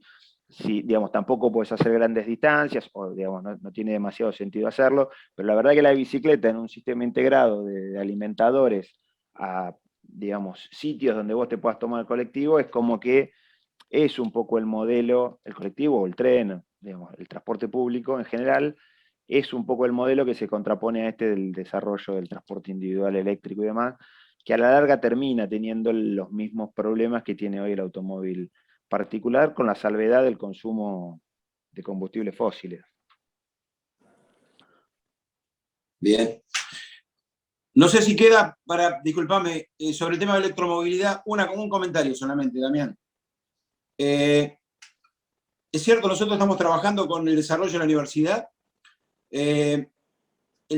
digamos, tampoco puedes hacer grandes distancias, o digamos, no tiene demasiado sentido hacerlo, pero la verdad que la bicicleta en un sistema integrado de alimentadores a, digamos, sitios donde vos te puedas tomar el colectivo, es como que es un poco el modelo, el colectivo o el tren, digamos, el transporte público en general, es un poco el modelo que se contrapone a este del desarrollo del transporte individual eléctrico y demás, que a la larga termina teniendo los mismos problemas que tiene hoy el automóvil particular, con la salvedad del consumo de combustibles fósiles. Bien. No sé si queda disculpame, sobre el tema de electromovilidad, un comentario solamente, Damián. Es cierto, nosotros estamos trabajando con el desarrollo de la universidad. El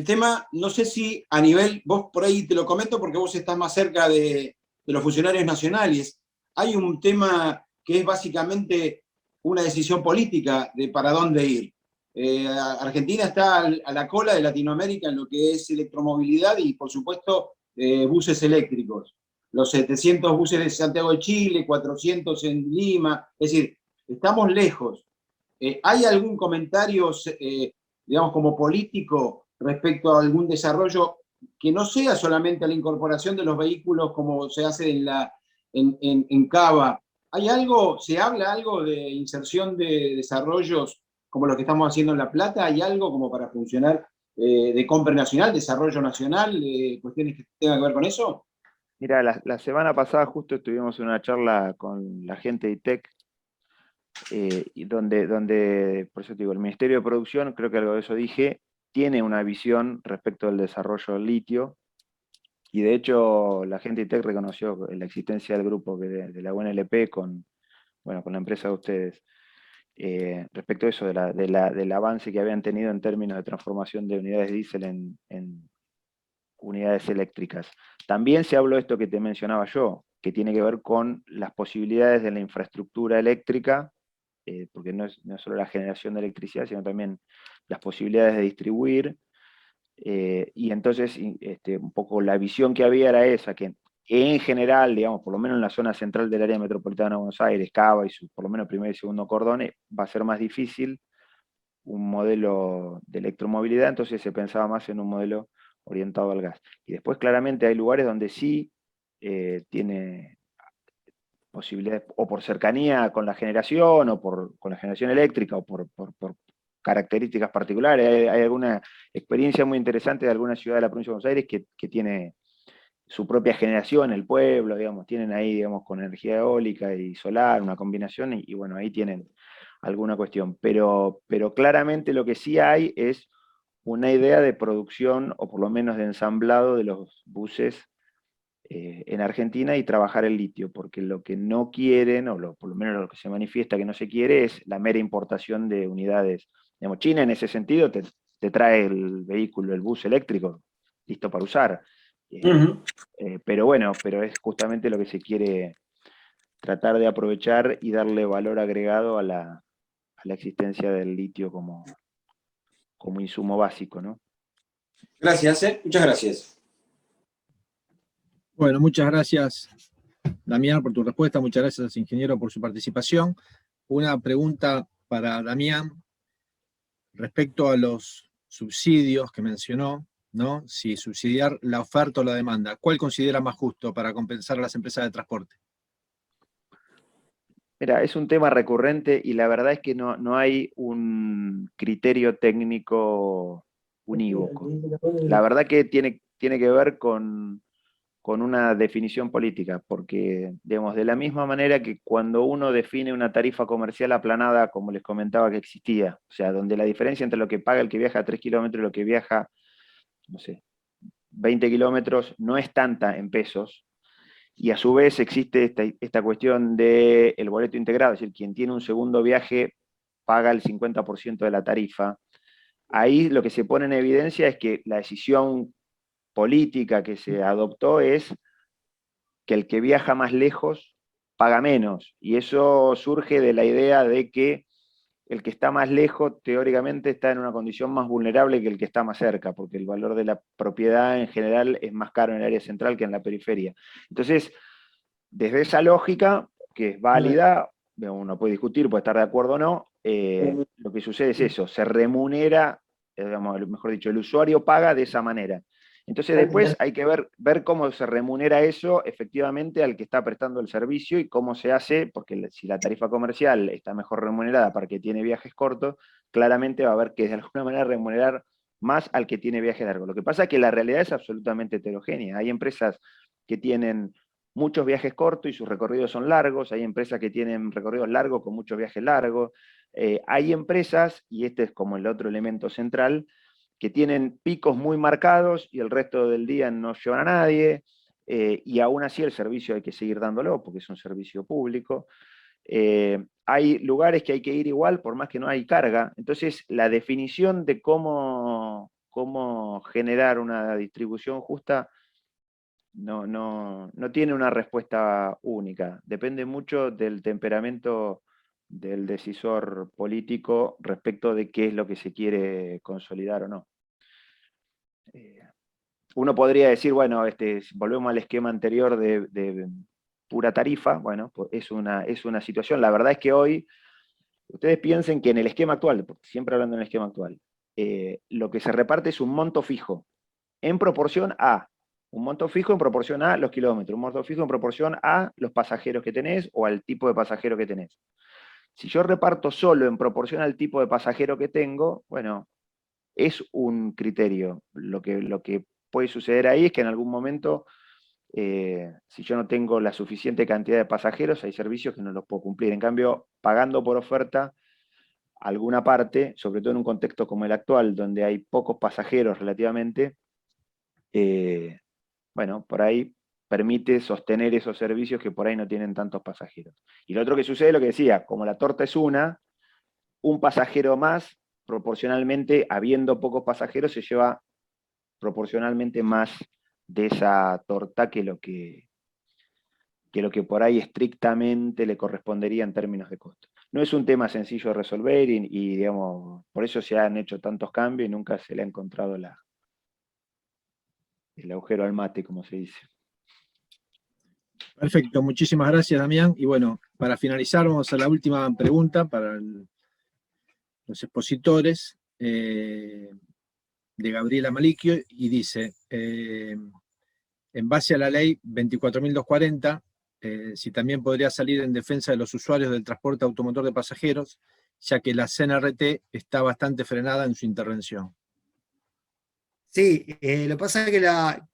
tema, no sé si a nivel, vos por ahí te lo comento porque vos estás más cerca de los funcionarios nacionales. Hay un tema que es básicamente una decisión política de para dónde ir. Argentina está a la cola de Latinoamérica en lo que es electromovilidad y, por supuesto, buses eléctricos. Los 700 buses de Santiago de Chile, 400 en Lima, es decir, estamos lejos. ¿Hay algún comentario, digamos, como político respecto a algún desarrollo que no sea solamente la incorporación de los vehículos como se hace en Cava? ¿Hay algo, se habla algo de inserción de desarrollos como lo que estamos haciendo en La Plata? ¿Hay algo como para funcionar de compra nacional, desarrollo nacional, cuestiones que tengan que ver con eso? Mira, la semana pasada justo estuvimos en una charla con la gente de ITEC, y donde, por eso te digo, el Ministerio de Producción, creo que algo de eso dije, tiene una visión respecto del desarrollo del litio, y de hecho la gente de ITEC reconoció la existencia del grupo de la UNLP con la empresa de ustedes, respecto a eso, del avance que habían tenido en términos de transformación de unidades diésel en unidades eléctricas. También se habló de esto que te mencionaba yo, que tiene que ver con las posibilidades de la infraestructura eléctrica, porque no es solo la generación de electricidad, sino también las posibilidades de distribuir, y entonces un poco la visión que había era esa, que en general, digamos, por lo menos en la zona central del área metropolitana de Buenos Aires, Cava y por lo menos primer y segundo cordones, va a ser más difícil un modelo de electromovilidad, entonces se pensaba más en un modelo orientado al gas. Y después claramente hay lugares donde sí tiene posibilidades, o por cercanía con la generación, o con la generación eléctrica, o por características particulares. Hay alguna experiencia muy interesante de alguna ciudad de la provincia de Buenos Aires que tiene su propia generación, el pueblo, digamos, tienen ahí, digamos, con energía eólica y solar, una combinación, y bueno, ahí tienen alguna cuestión. Pero claramente lo que sí hay es una idea de producción, o por lo menos de ensamblado de los buses en Argentina, y trabajar el litio, porque lo que no quieren, por lo menos lo que se manifiesta que no se quiere, es la mera importación de unidades. Digamos, China en ese sentido te trae el vehículo, el bus eléctrico, listo para usar. Pero es justamente lo que se quiere tratar de aprovechar y darle valor agregado a la existencia del litio como insumo básico, ¿no? Gracias, muchas gracias. Bueno, muchas gracias, Damián, por tu respuesta. Muchas gracias, ingeniero, por su participación. Una pregunta para Damián respecto a los subsidios que mencionó, ¿no? Si subsidiar la oferta o la demanda, ¿cuál considera más justo para compensar a las empresas de transporte? Mira, es un tema recurrente y la verdad es que no hay un criterio técnico unívoco. La verdad que tiene que ver con una definición política, porque, digamos, de la misma manera que cuando uno define una tarifa comercial aplanada, como les comentaba que existía, o sea, donde la diferencia entre lo que paga el que viaja a 3 kilómetros y lo que viaja, no sé, 20 kilómetros, no es tanta en pesos, y a su vez existe esta cuestión del boleto integrado, es decir, quien tiene un segundo viaje paga el 50% de la tarifa. Ahí lo que se pone en evidencia es que la decisión política que se adoptó es que el que viaja más lejos paga menos, y eso surge de la idea de que el que está más lejos teóricamente está en una condición más vulnerable que el que está más cerca, porque el valor de la propiedad en general es más caro en el área central que en la periferia. Entonces, desde esa lógica, que es válida, uno puede discutir, puede estar de acuerdo o no, lo que sucede es eso, se remunera, digamos, mejor dicho, el usuario paga de esa manera. Entonces después hay que ver cómo se remunera eso efectivamente al que está prestando el servicio y cómo se hace, porque si la tarifa comercial está mejor remunerada para el que tiene viajes cortos, claramente va a haber que de alguna manera remunerar más al que tiene viajes largos. Lo que pasa es que la realidad es absolutamente heterogénea. Hay empresas que tienen muchos viajes cortos y sus recorridos son largos, hay empresas que tienen recorridos largos con muchos viajes largos, hay empresas, y este es como el otro elemento central, que tienen picos muy marcados y el resto del día no llevan a nadie, y aún así el servicio hay que seguir dándolo porque es un servicio público. Hay lugares que hay que ir igual por más que no hay carga. Entonces la definición de cómo generar una distribución justa no tiene una respuesta única. Depende mucho del temperamento del decisor político respecto de qué es lo que se quiere consolidar o no. Uno podría decir, bueno, si volvemos al esquema anterior de pura tarifa, bueno, pues es una situación. La verdad es que hoy, ustedes piensen que en el esquema actual, siempre hablando en el esquema actual, lo que se reparte es un monto fijo, en proporción a, un monto fijo en proporción a los kilómetros, un monto fijo en proporción a los pasajeros que tenés o al tipo de pasajero que tenés. Si yo reparto solo en proporción al tipo de pasajero que tengo, bueno, es un criterio. Lo que puede suceder ahí es que en algún momento, si yo no tengo la suficiente cantidad de pasajeros, hay servicios que no los puedo cumplir. En cambio, pagando por oferta, alguna parte, sobre todo en un contexto como el actual, donde hay pocos pasajeros relativamente, bueno, por ahí permite sostener esos servicios que por ahí no tienen tantos pasajeros. Y lo otro que sucede es lo que decía, como la torta es un pasajero más, proporcionalmente, habiendo pocos pasajeros, se lleva proporcionalmente más de esa torta que lo que por ahí estrictamente le correspondería en términos de costo. No es un tema sencillo de resolver y digamos, por eso se han hecho tantos cambios y nunca se le ha encontrado el agujero al mate, como se dice. Perfecto, muchísimas gracias, Damián. Y bueno, para finalizar, vamos a la última pregunta para los expositores, de Gabriela Maliquio, y dice, en base a la ley 24.240, si también podría salir en defensa de los usuarios del transporte automotor de pasajeros, ya que la CNRT está bastante frenada en su intervención. Sí, lo que pasa es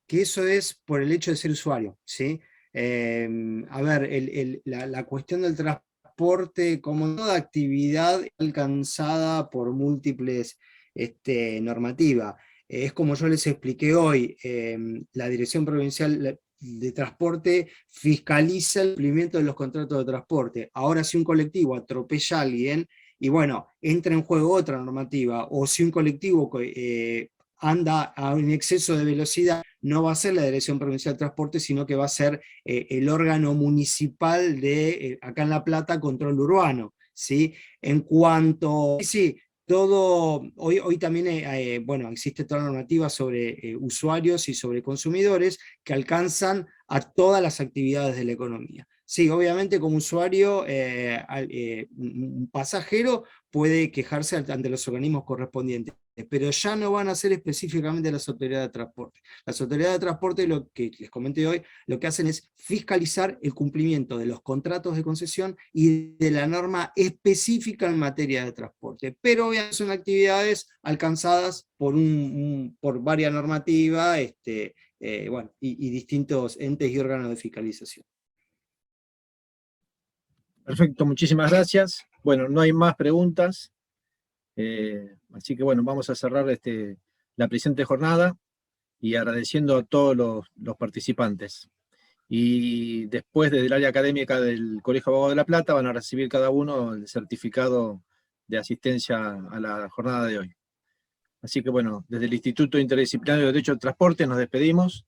que eso es por el hecho de ser usuario, ¿sí? A ver, la cuestión del transporte, como toda actividad alcanzada por múltiples normativas, es como yo les expliqué hoy, la Dirección Provincial de Transporte fiscaliza el cumplimiento de los contratos de transporte. Ahora, si un colectivo atropella a alguien, y bueno, entra en juego otra normativa, o si un colectivo anda en exceso de velocidad, no va a ser la Dirección Provincial de Transporte, sino que va a ser el órgano municipal de, acá en La Plata, Control Urbano, ¿sí? En cuanto, sí, todo, hoy también, bueno, existe toda la normativa sobre usuarios y sobre consumidores que alcanzan a todas las actividades de la economía. Sí, obviamente como usuario, un pasajero puede quejarse ante los organismos correspondientes, pero ya no van a ser específicamente las autoridades de transporte. Las autoridades de transporte, lo que les comenté hoy, lo que hacen es fiscalizar el cumplimiento de los contratos de concesión y de la norma específica en materia de transporte. Pero obviamente son actividades alcanzadas por varias normativas, bueno, y distintos entes y órganos de fiscalización. Perfecto, muchísimas gracias. Bueno, no hay más preguntas, así que bueno, vamos a cerrar la presente jornada y agradeciendo a todos los participantes. Y después, desde el área académica del Colegio de Abogados de La Plata, van a recibir cada uno el certificado de asistencia a la jornada de hoy. Así que bueno, desde el Instituto Interdisciplinario de Derecho de Transporte nos despedimos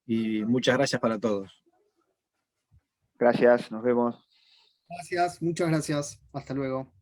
y muchas gracias para todos. Gracias, nos vemos. Gracias, muchas gracias. Hasta luego.